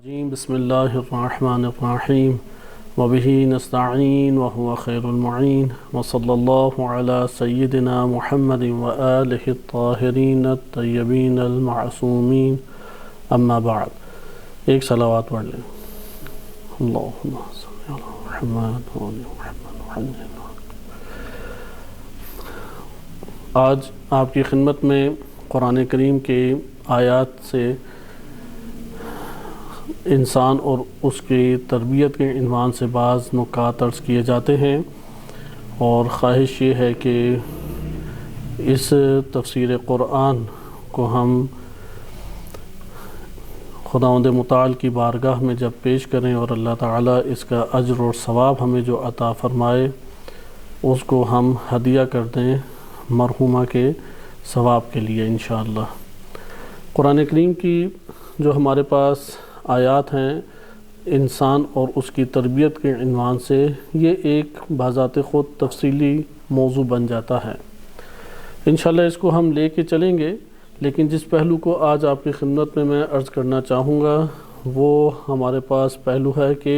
بسم اللہ الرحمن الرحیم وبہ نستعین وهو خیر المعین وصلی اللہ علی سیدنا محمد وآلہ الطاہرین الطیبین المعصومین اما بعد ایک صلوات پڑھ لیں۔ اللہم صلی علی محمد وآل محمد۔ آج آپ کی خدمت میں قرآن کریم کے آیات سے انسان اور اس کی تربیت کے عنوان سے بعض نکات عرض کیے جاتے ہیں، اور خواہش یہ ہے کہ اس تفسیر قرآن کو ہم خداوند متعال کی بارگاہ میں جب پیش کریں اور اللہ تعالیٰ اس کا اجر اور ثواب ہمیں جو عطا فرمائے اس کو ہم ہدیہ کر دیں مرحومہ کے ثواب کے لیے انشاءاللہ۔ قرآن کریم کی جو ہمارے پاس آیات ہیں انسان اور اس کی تربیت کے عنوان سے، یہ ایک بذات خود تفصیلی موضوع بن جاتا ہے۔ انشاءاللہ اس کو ہم لے کے چلیں گے، لیکن جس پہلو کو آج آپ کی خدمت میں عرض کرنا چاہوں گا وہ ہمارے پاس پہلو ہے کہ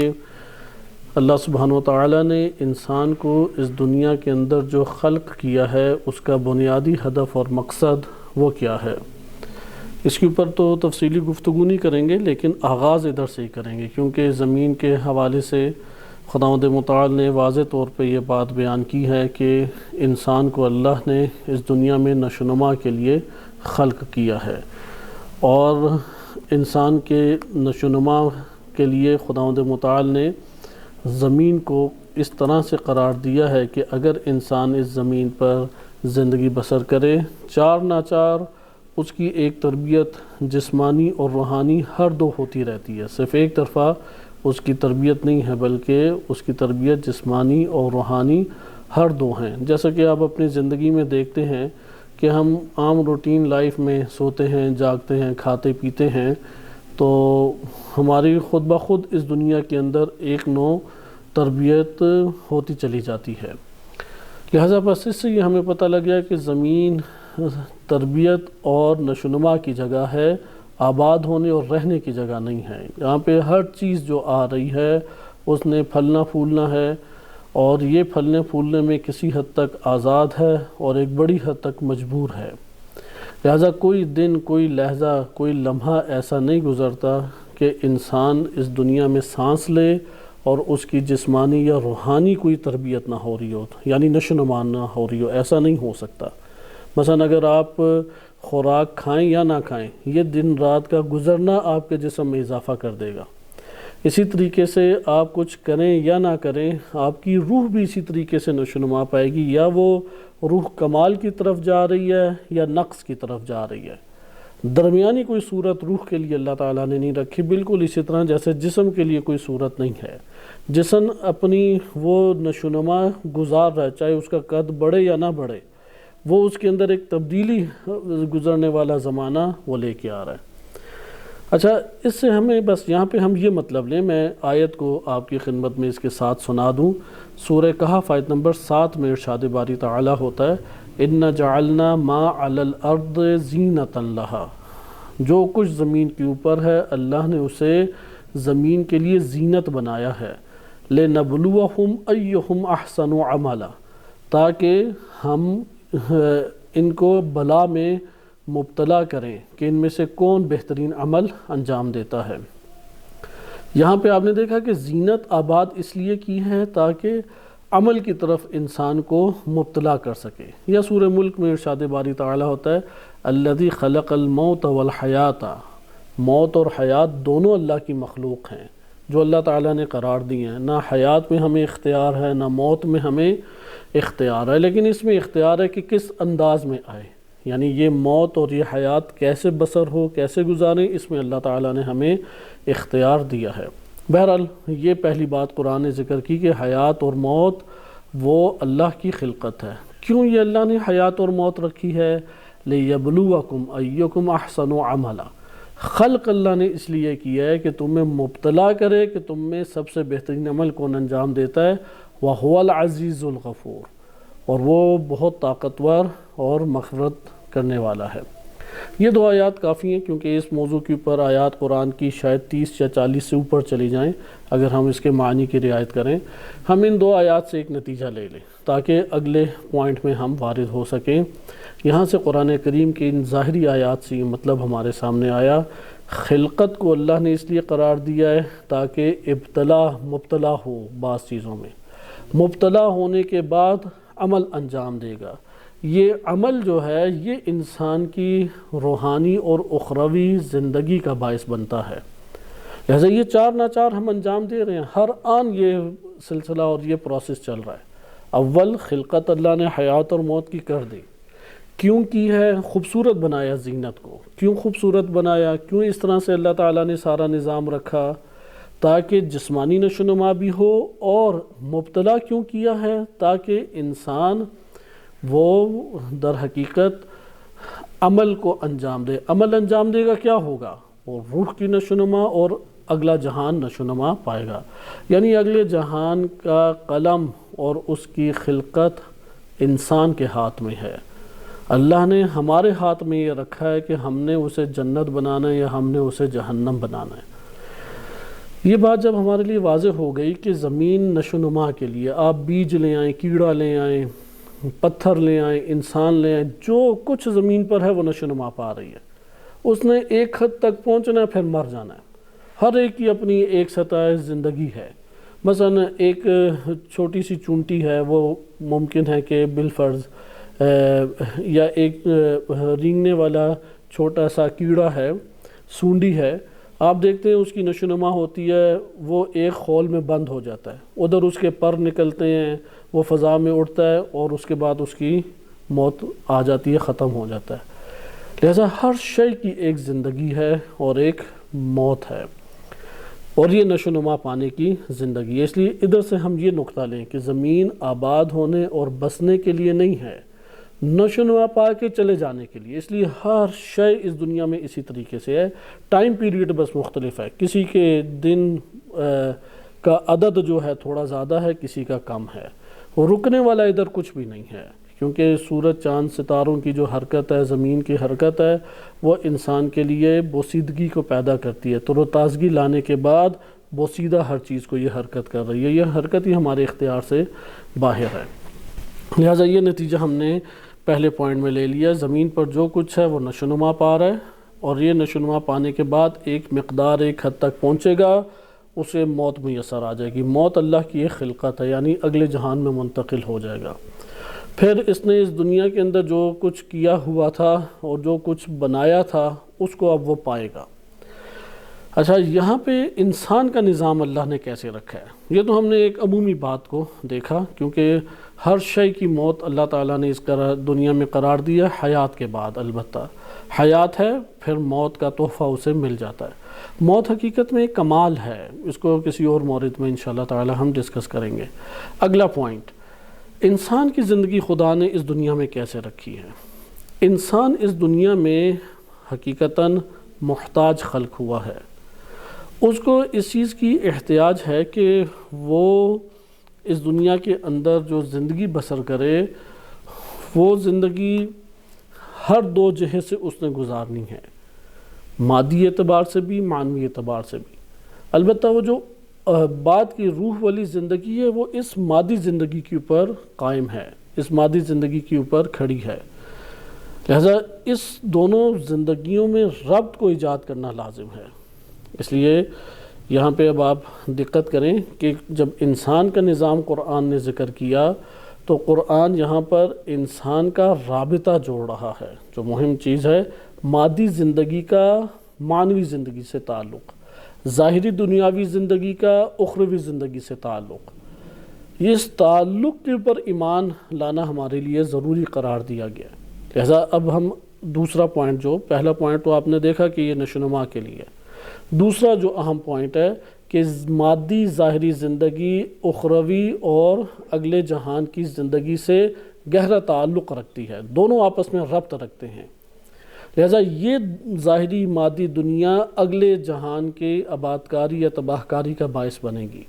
اللہ سبحانہ و تعالیٰ نے انسان کو اس دنیا کے اندر جو خلق کیا ہے اس کا بنیادی ہدف اور مقصد وہ کیا ہے۔ اس کے اوپر تو تفصیلی گفتگو نہیں کریں گے، لیکن آغاز ادھر سے ہی کریں گے، کیونکہ زمین کے حوالے سے خداوند متعال نے واضح طور پہ یہ بات بیان کی ہے کہ انسان کو اللہ نے اس دنیا میں نشو و نما کے لیے خلق کیا ہے، اور انسان کے نشو و نما کے لیے خداوند متعال نے زمین کو اس طرح سے قرار دیا ہے کہ اگر انسان اس زمین پر زندگی بسر کرے، چار ناچار اس کی ایک تربیت جسمانی اور روحانی ہر دو ہوتی رہتی ہے۔ صرف ایک طرفہ اس کی تربیت نہیں ہے، بلکہ اس کی تربیت جسمانی اور روحانی ہر دو ہیں۔ جیسا کہ آپ اپنی زندگی میں دیکھتے ہیں کہ ہم عام روٹین لائف میں سوتے ہیں، جاگتے ہیں، کھاتے پیتے ہیں، تو ہماری خود بخود اس دنیا کے اندر ایک نوع تربیت ہوتی چلی جاتی ہے۔ لہذا بس اس سے یہ ہمیں پتہ لگ گیا کہ زمین تربیت اور نشو و نما کی جگہ ہے، آباد ہونے اور رہنے کی جگہ نہیں ہے۔ یہاں پہ ہر چیز جو آ رہی ہے اس نے پھلنا پھولنا ہے، اور یہ پھلنے پھولنے میں کسی حد تک آزاد ہے اور ایک بڑی حد تک مجبور ہے۔ لہذا کوئی دن، کوئی لحظہ، کوئی لمحہ ایسا نہیں گزرتا کہ انسان اس دنیا میں سانس لے اور اس کی جسمانی یا روحانی کوئی تربیت نہ ہو رہی ہو، یعنی نشو و نما نہ ہو رہی ہو۔ ایسا نہیں ہو سکتا۔ مثلا اگر آپ خوراک کھائیں یا نہ کھائیں، یہ دن رات کا گزرنا آپ کے جسم میں اضافہ کر دے گا۔ اسی طریقے سے آپ کچھ کریں یا نہ کریں، آپ کی روح بھی اسی طریقے سے نشو و نما پائے گی، یا وہ روح کمال کی طرف جا رہی ہے یا نقص کی طرف جا رہی ہے۔ درمیانی کوئی صورت روح کے لیے اللہ تعالیٰ نے نہیں رکھی، بالکل اسی طرح جیسے جسم کے لیے کوئی صورت نہیں ہے۔ جسم اپنی وہ نشو و نما گزار رہا ہے، چاہے اس کا قد بڑھے یا نہ بڑھے، وہ اس کے اندر ایک تبدیلی گزرنے والا زمانہ وہ لے کے آ رہا ہے۔ اچھا، اس سے ہمیں بس یہاں پہ ہم یہ مطلب لیں، میں آیت کو آپ کی خدمت میں اس کے ساتھ سنا دوں۔ سورہ کہف آیت نمبر 7 میں ارشاد باری تعالیٰ ہوتا ہے، اِنَّ جَعَلْنَا مَا عَلَى الْأَرْضِ زِينَةً لَهَا۔ جو کچھ زمین کے اوپر ہے اللہ نے اسے زمین کے لیے زینت بنایا ہے، لِنَبْلُوَهُمْ أَيُّهُمْ أَحْسَنُ عَمَلًا، تاکہ ہم ان کو بلا میں مبتلا کریں کہ ان میں سے کون بہترین عمل انجام دیتا ہے۔ یہاں پہ آپ نے دیکھا کہ زینت آباد اس لیے کی ہے تاکہ عمل کی طرف انسان کو مبتلا کر سکے۔ یا سورہ ملک میں ارشاد باری تعالیٰ ہوتا ہے، الذی خلق الموت والحیات، موت اور حیات دونوں اللہ کی مخلوق ہیں جو اللہ تعالیٰ نے قرار دی ہیں۔ نہ حیات میں ہمیں اختیار ہے، نہ موت میں ہمیں اختیار ہے، لیکن اس میں اختیار ہے کہ کس انداز میں آئے، یعنی یہ موت اور یہ حیات کیسے بسر ہو، کیسے گزاریں، اس میں اللہ تعالیٰ نے ہمیں اختیار دیا ہے۔ بہرحال یہ پہلی بات قرآن نے ذکر کی کہ حیات اور موت وہ اللہ کی خلقت ہے۔ کیوں یہ اللہ نے حیات اور موت رکھی ہے؟ لِيَبْلُوَكُمْ أَيُّكُمْ أَحْسَنُ عَمَلًا، خلق اللہ نے اس لیے کیا ہے کہ تمہیں مبتلا کرے کہ تم میں سب سے بہترین عمل کون انجام دیتا ہے، وَهُوَ الْعَزِيزُ الْغَفُورُ، اور وہ بہت طاقتور اور مغفرت کرنے والا ہے۔ یہ 2 آیات کافی ہیں، کیونکہ اس موضوع کے اوپر آیات قرآن کی شاید 30 یا 40 سے اوپر چلی جائیں اگر ہم اس کے معنی کی رعایت کریں۔ ہم ان 2 آیات سے ایک نتیجہ لے لیں تاکہ اگلے پوائنٹ میں ہم وارد ہو سکیں۔ یہاں سے قرآن کریم کی ان ظاہری آیات سے یہ مطلب ہمارے سامنے آیا، خلقت کو اللہ نے اس لیے قرار دیا ہے تاکہ مبتلا ہو بعض چیزوں میں، مبتلا ہونے کے بعد عمل انجام دے گا۔ یہ عمل جو ہے یہ انسان کی روحانی اور اخروی زندگی کا باعث بنتا ہے، لہذا یہ 4 ناچار ہم انجام دے رہے ہیں، ہر آن یہ سلسلہ اور یہ پروسیس چل رہا ہے۔ اول خلقت اللہ نے حیات اور موت کی کر دی، کیوں کی ہے؟ خوبصورت بنایا زینت کو، کیوں خوبصورت بنایا؟ کیوں اس طرح سے اللہ تعالیٰ نے سارا نظام رکھا؟ تاکہ جسمانی نشو و نما بھی ہو، اور مبتلا کیوں کیا ہے؟ تاکہ انسان وہ در حقیقت عمل کو انجام دے۔ عمل انجام دے گا کیا ہوگا؟ وہ روح کی نشو و نما اور اگلا جہان نشو و نما پائے گا، یعنی اگلے جہان کا قلم اور اس کی خلقت انسان کے ہاتھ میں ہے۔ اللہ نے ہمارے ہاتھ میں یہ رکھا ہے کہ ہم نے اسے جنت بنانا ہے یا ہم نے اسے جہنم بنانا ہے۔ یہ بات جب ہمارے لیے واضح ہو گئی کہ زمین نشو و نما کے لیے آپ بیج لے آئیں، کیڑا لے آئیں، پتھر لے آئیں، انسان لے آئیں، جو کچھ زمین پر ہے وہ نشو و نما پا رہی ہے، اس نے ایک حد تک پہنچنا ہے پھر مر جانا ہے۔ ہر ایک کی اپنی ایک سطح زندگی ہے۔ مثلا ایک چھوٹی سی چونٹی ہے، وہ ممکن ہے کہ بالفرض یا ایک رینگنے والا چھوٹا سا کیڑا ہے، سونڈی ہے، آپ دیکھتے ہیں اس کی نشو و نما ہوتی ہے، وہ ایک خول میں بند ہو جاتا ہے، ادھر اس کے پر نکلتے ہیں، وہ فضا میں اڑتا ہے اور اس کے بعد اس کی موت آ جاتی ہے، ختم ہو جاتا ہے۔ لہذا ہر شے کی ایک زندگی ہے اور ایک موت ہے، اور یہ نشو و نما پانے کی زندگی ہے۔ اس لیے ادھر سے ہم یہ نقطہ لیں کہ زمین آباد ہونے اور بسنے کے لیے نہیں ہے، نشو و نما پا کے چلے جانے کے لیے۔ اس لیے ہر شے اس دنیا میں اسی طریقے سے ہے، ٹائم پیریڈ بس مختلف ہے، کسی کے دن کا عدد جو ہے تھوڑا زیادہ ہے، کسی کا کم ہے، رکنے والا ادھر کچھ بھی نہیں ہے، کیونکہ سورج چاند ستاروں کی جو حرکت ہے، زمین کی حرکت ہے، وہ انسان کے لیے بوسیدگی کو پیدا کرتی ہے، تر و تازگی لانے کے بعد بوسیدہ ہر چیز کو یہ حرکت کر رہی ہے، یہ حرکت ہی ہمارے اختیار سے باہر ہے۔ لہٰذا یہ نتیجہ ہم نے پہلے پوائنٹ میں لے لیا، زمین پر جو کچھ ہے وہ نشو و نما پا رہا ہے، اور یہ نشو و نما پانے کے بعد ایک مقدار ایک حد تک پہنچے گا، اسے موت میسر آ جائے گی۔ موت اللہ کی ایک خلقت ہے، یعنی اگلے جہان میں منتقل ہو جائے گا۔ پھر اس نے اس دنیا کے اندر جو کچھ کیا ہوا تھا اور جو کچھ بنایا تھا اس کو اب وہ پائے گا۔ اچھا، یہاں پہ انسان کا نظام اللہ نے کیسے رکھا ہے؟ یہ تو ہم نے ایک عمومی بات کو دیکھا، کیونکہ ہر شے کی موت اللہ تعالیٰ نے اس دنیا میں قرار دیا حیات کے بعد، البتہ حیات ہے پھر موت کا تحفہ اسے مل جاتا ہے۔ موت حقیقت میں ایک کمال ہے، اس کو کسی اور مورد میں انشاءاللہ تعالیٰ ہم ڈسکس کریں گے۔ اگلا پوائنٹ، انسان کی زندگی خدا نے اس دنیا میں کیسے رکھی ہے؟ انسان اس دنیا میں حقیقتاً محتاج خلق ہوا ہے، اس کو اس چیز کی احتیاج ہے کہ وہ اس دنیا کے اندر جو زندگی بسر کرے، وہ زندگی ہر 2 جہت سے اس نے گزارنی ہے، مادی اعتبار سے بھی، معنوی اعتبار سے بھی۔ البتہ وہ جو بعد کی روح والی زندگی ہے وہ اس مادی زندگی کے اوپر قائم ہے، اس مادی زندگی کے اوپر کھڑی ہے، لہذا اس دونوں زندگیوں میں ربط کو ایجاد کرنا لازم ہے۔ اس لیے یہاں پہ اب آپ دقت کریں کہ جب انسان کا نظام قرآن نے ذکر کیا تو قرآن یہاں پر انسان کا رابطہ جوڑ رہا ہے، جو مہم چیز ہے مادی زندگی کا معنوی زندگی سے تعلق، ظاہری دنیاوی زندگی کا اخروی زندگی سے تعلق، یہ اس تعلق کے اوپر ایمان لانا ہمارے لیے ضروری قرار دیا گیا۔ لہذا اب ہم دوسرا پوائنٹ، جو پہلا پوائنٹ تو آپ نے دیکھا کہ یہ نشو و نما کے لیے، دوسرا جو اہم پوائنٹ ہے کہ مادی ظاہری زندگی اخروی اور اگلے جہان کی زندگی سے گہرا تعلق رکھتی ہے، دونوں آپس میں ربط رکھتے ہیں، لہذا یہ ظاہری مادی دنیا اگلے جہان کے آبادکاری یا تباہ کاری کا باعث بنے گی،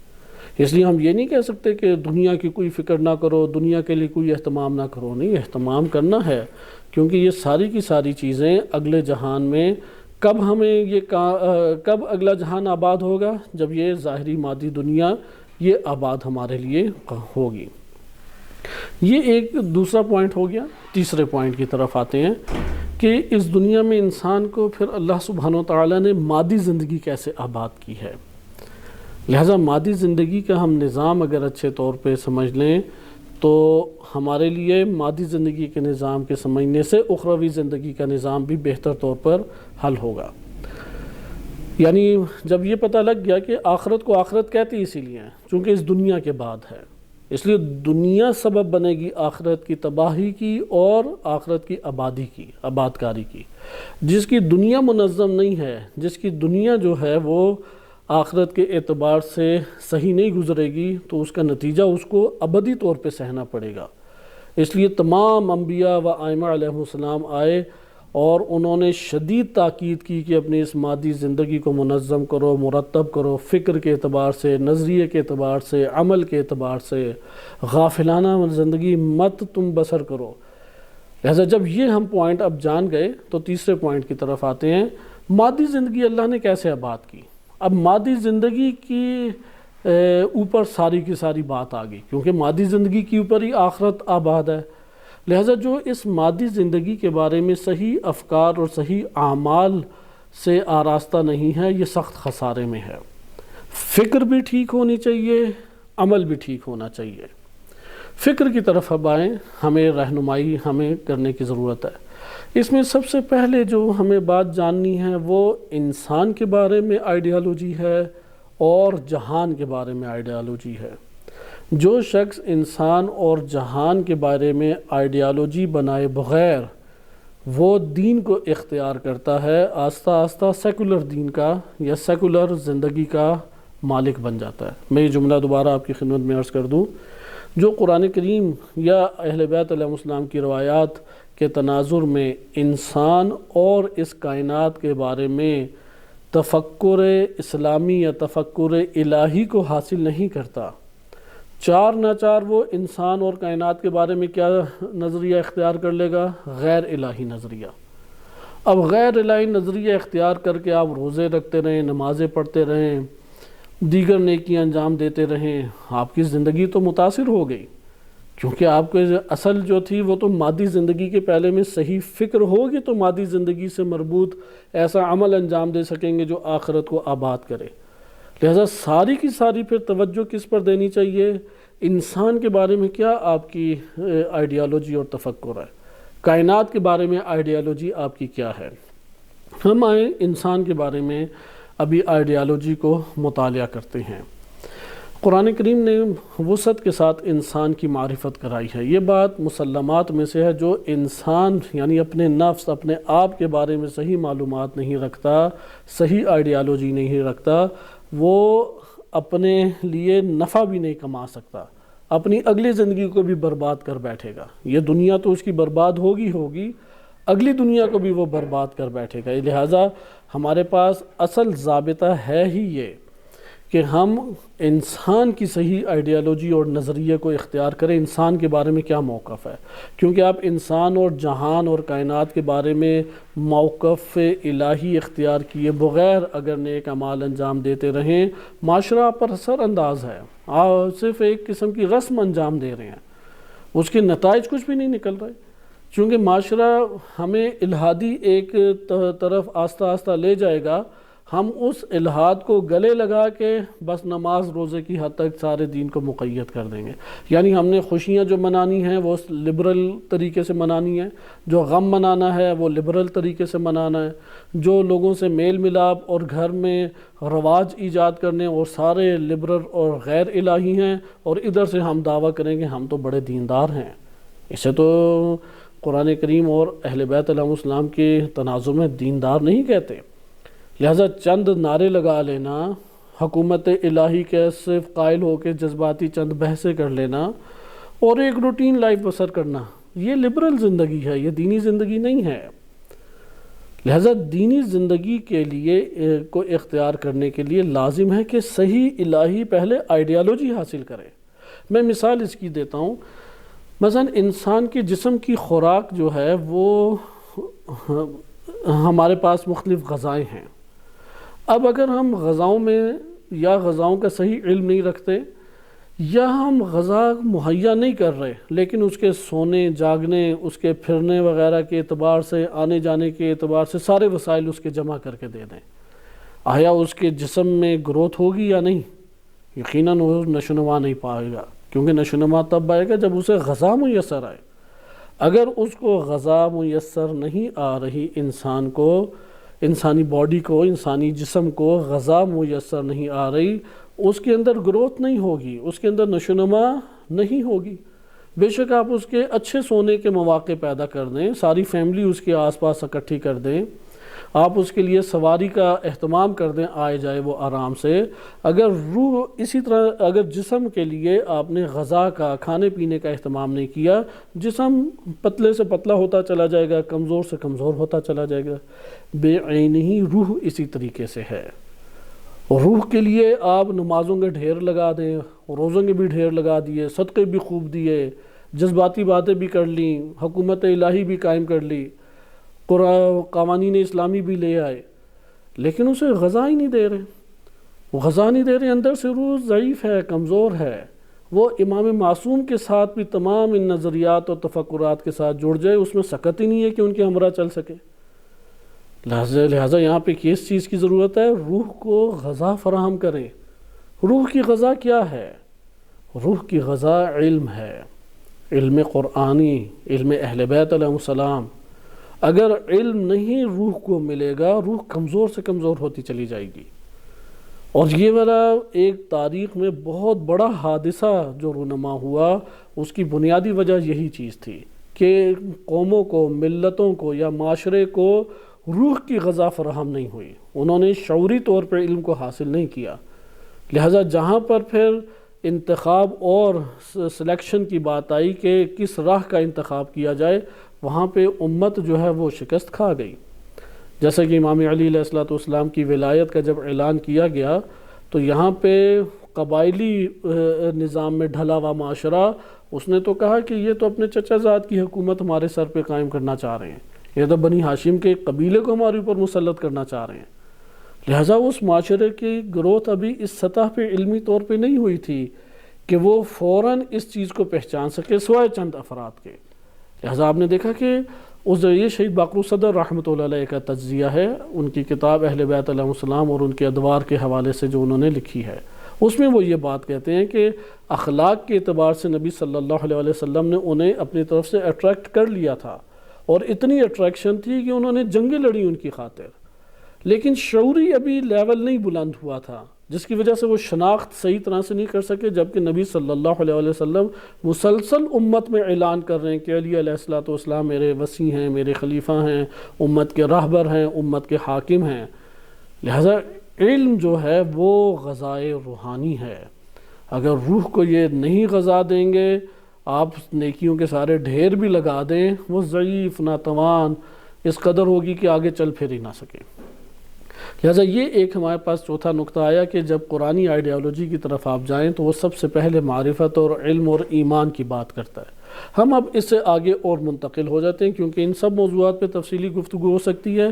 اس لیے ہم یہ نہیں کہہ سکتے کہ دنیا کی کوئی فکر نہ کرو، دنیا کے لیے کوئی اہتمام نہ کرو، نہیں، اہتمام کرنا ہے، کیونکہ یہ ساری کی ساری چیزیں اگلے جہان میں کب اگلا جہان آباد ہوگا؟ جب یہ ظاہری مادی دنیا یہ آباد ہمارے لیے ہوگی۔ یہ ایک دوسرا پوائنٹ ہو گیا۔ تیسرے پوائنٹ کی طرف آتے ہیں کہ اس دنیا میں انسان کو پھر اللہ سبحانہ و تعالیٰ نے مادی زندگی کیسے آباد کی ہے۔ لہٰذا مادی زندگی کا ہم نظام اگر اچھے طور پہ سمجھ لیں تو ہمارے لیے مادی زندگی کے نظام کے سمجھنے سے اخروی زندگی کا نظام بھی بہتر طور پر حل ہوگا۔ یعنی جب یہ پتہ لگ گیا کہ آخرت کو آخرت کہتی اسی لیے ہیں چونکہ اس دنیا کے بعد ہے، اس لیے دنیا سبب بنے گی آخرت کی تباہی کی اور آخرت کی آباد کاری کی۔ جس کی دنیا منظم نہیں ہے، جس کی دنیا جو ہے وہ آخرت کے اعتبار سے صحیح نہیں گزرے گی تو اس کا نتیجہ اس کو ابدی طور پہ سہنا پڑے گا۔ اس لیے تمام انبیاء و ائمہ علیہ السلام آئے اور انہوں نے شدید تاکید کی کہ اپنی اس مادی زندگی کو منظم کرو، مرتب کرو، فکر کے اعتبار سے، نظریے کے اعتبار سے، عمل کے اعتبار سے، غافلانہ زندگی مت تم بسر کرو۔ لہذا جب یہ ہم پوائنٹ اب جان گئے تو تیسرے پوائنٹ کی طرف آتے ہیں، مادی زندگی اللہ نے کیسے آباد کی۔ اب مادی زندگی کی اوپر ساری کی ساری بات آ گئی، کیونکہ مادی زندگی کے اوپر ہی آخرت آباد ہے۔ لہٰذا جو اس مادی زندگی کے بارے میں صحیح افکار اور صحیح اعمال سے آراستہ نہیں ہے، یہ سخت خسارے میں ہے۔ فکر بھی ٹھیک ہونی چاہیے، عمل بھی ٹھیک ہونا چاہیے۔ فکر کی طرف اب آئیں، ہمیں رہنمائی ہمیں کرنے کی ضرورت ہے۔ اس میں سب سے پہلے جو ہمیں بات جاننی ہے وہ انسان کے بارے میں آئیڈیالوجی ہے اور جہان کے بارے میں آئیڈیالوجی ہے۔ جو شخص انسان اور جہان کے بارے میں آئیڈیالوجی بنائے بغیر وہ دین کو اختیار کرتا ہے، آہستہ آہستہ سیکولر دین کا یا سیکولر زندگی کا مالک بن جاتا ہے۔ میں یہ جملہ دوبارہ آپ کی خدمت میں عرض کر دوں، جو قرآن کریم یا اہل بیت علیہ السلام کی روایات کے تناظر میں انسان اور اس کائنات کے بارے میں تفکر اسلامی یا تفکر الہی کو حاصل نہیں کرتا، چار ناچار وہ انسان اور کائنات کے بارے میں کیا نظریہ اختیار کر لے گا؟ غیر الہی نظریہ۔ اب غیر الہی نظریہ اختیار کر کے آپ روزے رکھتے رہیں، نمازیں پڑھتے رہیں، دیگر نیکیاں انجام دیتے رہیں، آپ کی زندگی تو متاثر ہو گئی، کیونکہ آپ کے اصل جو تھی وہ تو مادی زندگی کے پہلے میں صحیح فکر ہوگی تو مادی زندگی سے مربوط ایسا عمل انجام دے سکیں گے جو آخرت کو آباد کرے۔ لہذا ساری کی ساری پھر توجہ کس پر دینی چاہیے؟ انسان کے بارے میں کیا آپ کی آئیڈیالوجی اور تفکر ہے، کائنات کے بارے میں آئیڈیالوجی آپ کی کیا ہے۔ ہم آئیں انسان کے بارے میں ابھی آئیڈیالوجی کو مطالعہ کرتے ہیں۔ قرآن کریم نے وسعت کے ساتھ انسان کی معرفت کرائی ہے۔ یہ بات مسلمات میں سے ہے، جو انسان یعنی اپنے نفس اپنے آپ کے بارے میں صحیح معلومات نہیں رکھتا، صحیح آئیڈیالوجی نہیں رکھتا، وہ اپنے لیے نفع بھی نہیں کما سکتا، اپنی اگلی زندگی کو بھی برباد کر بیٹھے گا۔ یہ دنیا تو اس کی برباد ہوگی، اگلی دنیا کو بھی وہ برباد کر بیٹھے گا۔ لہٰذا ہمارے پاس اصل ضابطہ ہے ہی یہ کہ ہم انسان کی صحیح آئیڈیالوجی اور نظریے کو اختیار کریں، انسان کے بارے میں کیا موقف ہے، کیونکہ آپ انسان اور جہان اور کائنات کے بارے میں موقف الہی اختیار کیے بغیر اگر نیک اعمال انجام دیتے رہیں، معاشرہ آپ پر اثر انداز ہے، آپ صرف ایک قسم کی رسم انجام دے رہے ہیں، اس کے نتائج کچھ بھی نہیں نکل رہے، چونکہ معاشرہ ہمیں الہادی ایک طرف آہستہ آہستہ لے جائے گا۔ ہم اس الہاد کو گلے لگا کے بس نماز روزے کی حد تک سارے دین کو مقید کر دیں گے، یعنی ہم نے خوشیاں جو منانی ہیں وہ لبرل طریقے سے منانی ہیں، جو غم منانا ہے وہ لبرل طریقے سے منانا ہے، جو لوگوں سے میل ملاپ اور گھر میں رواج ایجاد کرنے اور سارے لبرل اور غیر الہی ہیں، اور ادھر سے ہم دعویٰ کریں گے ہم تو بڑے دیندار ہیں۔ اسے تو قرآن کریم اور اہل بیت علیہ السلام کے تناظر میں دیندار نہیں کہتے۔ لہٰذا چند نعرے لگا لینا، حکومت الہی کے صرف قائل ہو کے جذباتی چند بحثیں کر لینا اور ایک روٹین لائف بسر کرنا، یہ لبرل زندگی ہے، یہ دینی زندگی نہیں ہے۔ لہذا دینی زندگی کے لیے کو اختیار کرنے کے لیے لازم ہے کہ صحیح الہی پہلے آئیڈیالوجی حاصل کرے۔ میں مثال اس کی دیتا ہوں، مثلا انسان کے جسم کی خوراک جو ہے وہ ہمارے پاس مختلف غذائیں ہیں۔ اب اگر ہم غذاؤں میں یا غذاؤں کا صحیح علم نہیں رکھتے، یا ہم غذا مہیا نہیں کر رہے لیکن اس کے سونے جاگنے، اس کے پھرنے وغیرہ کے اعتبار سے، آنے جانے کے اعتبار سے سارے وسائل اس کے جمع کر کے دے دیں، آیا اس کے جسم میں گروتھ ہوگی یا نہیں؟ یقیناً وہ نشوونما نہیں پائے گا، کیونکہ نشوونما تب آئے گا جب اسے غذا میسر آئے۔ اگر اس کو غذا میسر نہیں آ رہی، انسان کو، انسانی باڈی کو، انسانی جسم کو غذا میسر نہیں آ رہی، اس کے اندر گروتھ نہیں ہوگی، اس کے اندر نشوونما نہیں ہوگی۔ بے شک آپ اس کے اچھے سونے کے مواقع پیدا کر دیں، ساری فیملی اس کے آس پاس اکٹھی کر دیں، آپ اس کے لیے سواری کا اہتمام کر دیں، آئے جائے وہ آرام سے، اگر روح اسی طرح، اگر جسم کے لیے آپ نے غذا کا، کھانے پینے کا اہتمام نہیں کیا، جسم پتلے سے پتلا ہوتا چلا جائے گا، کمزور سے کمزور ہوتا چلا جائے گا۔ بے عینی روح اسی طریقے سے ہے۔ روح کے لیے آپ نمازوں کے ڈھیر لگا دیں، روزوں کے بھی ڈھیر لگا دیے، صدقے بھی خوب دیے، جذباتی باتیں بھی کر لیں، حکومت الہی بھی قائم کر لی، قوانین اسلامی بھی لے آئے، لیکن اسے غذا ہی نہیں دے رہے، وہ غذا نہیں دے رہے، اندر سے روح ضعیف ہے، کمزور ہے۔ وہ امام معصوم کے ساتھ بھی تمام ان نظریات اور تفکرات کے ساتھ جڑ جائے، اس میں سکت ہی نہیں ہے کہ ان کے ہمراہ چل سکے۔ لہٰذا یہاں پہ کس چیز کی ضرورت ہے؟ روح کو غذا فراہم کریں۔ روح کی غذا کیا ہے؟ روح کی غذا علم ہے، علم قرآنی، علم اہل بیت علیہ السلام۔ اگر علم نہیں روح کو ملے گا، روح کمزور سے کمزور ہوتی چلی جائے گی۔ اور یہ والا ایک تاریخ میں بہت بڑا حادثہ جو رونما ہوا، اس کی بنیادی وجہ یہی چیز تھی کہ قوموں کو، ملتوں کو یا معاشرے کو روح کی غذا فراہم نہیں ہوئی، انہوں نے شعوری طور پر علم کو حاصل نہیں کیا۔ لہٰذا جہاں پر پھر انتخاب اور سلیکشن کی بات آئی کہ کس راہ کا انتخاب کیا جائے، وہاں پہ امت جو ہے وہ شکست کھا گئی۔ جیسا کہ امام علی علیہ السلام کی ولایت کا جب اعلان کیا گیا تو یہاں پہ قبائلی نظام میں ڈھلا ہوا معاشرہ، اس نے تو کہا کہ یہ تو اپنے چچا زاد کی حکومت ہمارے سر پہ قائم کرنا چاہ رہے ہیں، یہ تو بنی ہاشم کے قبیلے کو ہمارے اوپر مسلط کرنا چاہ رہے ہیں۔ لہٰذا اس معاشرے کی گروتھ ابھی اس سطح پہ علمی طور پہ نہیں ہوئی تھی کہ وہ فوراً اس چیز کو پہچان سکے، سوائے چند افراد کے۔ لہٰذا آپ نے دیکھا کہ اس ذریعے شہید باقر صدر رحمۃ اللہ علیہ کا تجزیہ ہے، ان کی کتاب اہل بیت علیہ السلام اور ان کے ادوار کے حوالے سے جو انہوں نے لکھی ہے، اس میں وہ یہ بات کہتے ہیں کہ اخلاق کے اعتبار سے نبی صلی اللہ علیہ وسلم نے انہیں اپنی طرف سے اٹریکٹ کر لیا تھا، اور اتنی اٹریکشن تھی کہ انہوں نے جنگیں لڑی ان کی خاطر، لیکن شعوری ابھی لیول نہیں بلند ہوا تھا، جس کی وجہ سے وہ شناخت صحیح طرح سے نہیں کر سکے، جبکہ نبی صلی اللہ علیہ وسلم مسلسل امت میں اعلان کر رہے ہیں کہ علی علیہ السلام میرے وصی ہیں، میرے خلیفہ ہیں، امت کے راہبر ہیں، امت کے حاکم ہیں۔ لہذا علم جو ہے وہ غذائے روحانی ہے۔ اگر روح کو یہ نہیں غذا دیں گے، آپ نیکیوں کے سارے ڈھیر بھی لگا دیں، وہ ضعیف، ناتوان اس قدر ہوگی کہ آگے چل پھر ہی نہ سکے۔ لہٰذا یہ ایک ہمارے پاس چوتھا نقطہ آیا کہ جب قرآنی آئیڈیالوجی کی طرف آپ جائیں تو وہ سب سے پہلے معرفت اور علم اور ایمان کی بات کرتا ہے۔ ہم اب اس سے آگے اور منتقل ہو جاتے ہیں، کیونکہ ان سب موضوعات پہ تفصیلی گفتگو ہو سکتی ہے،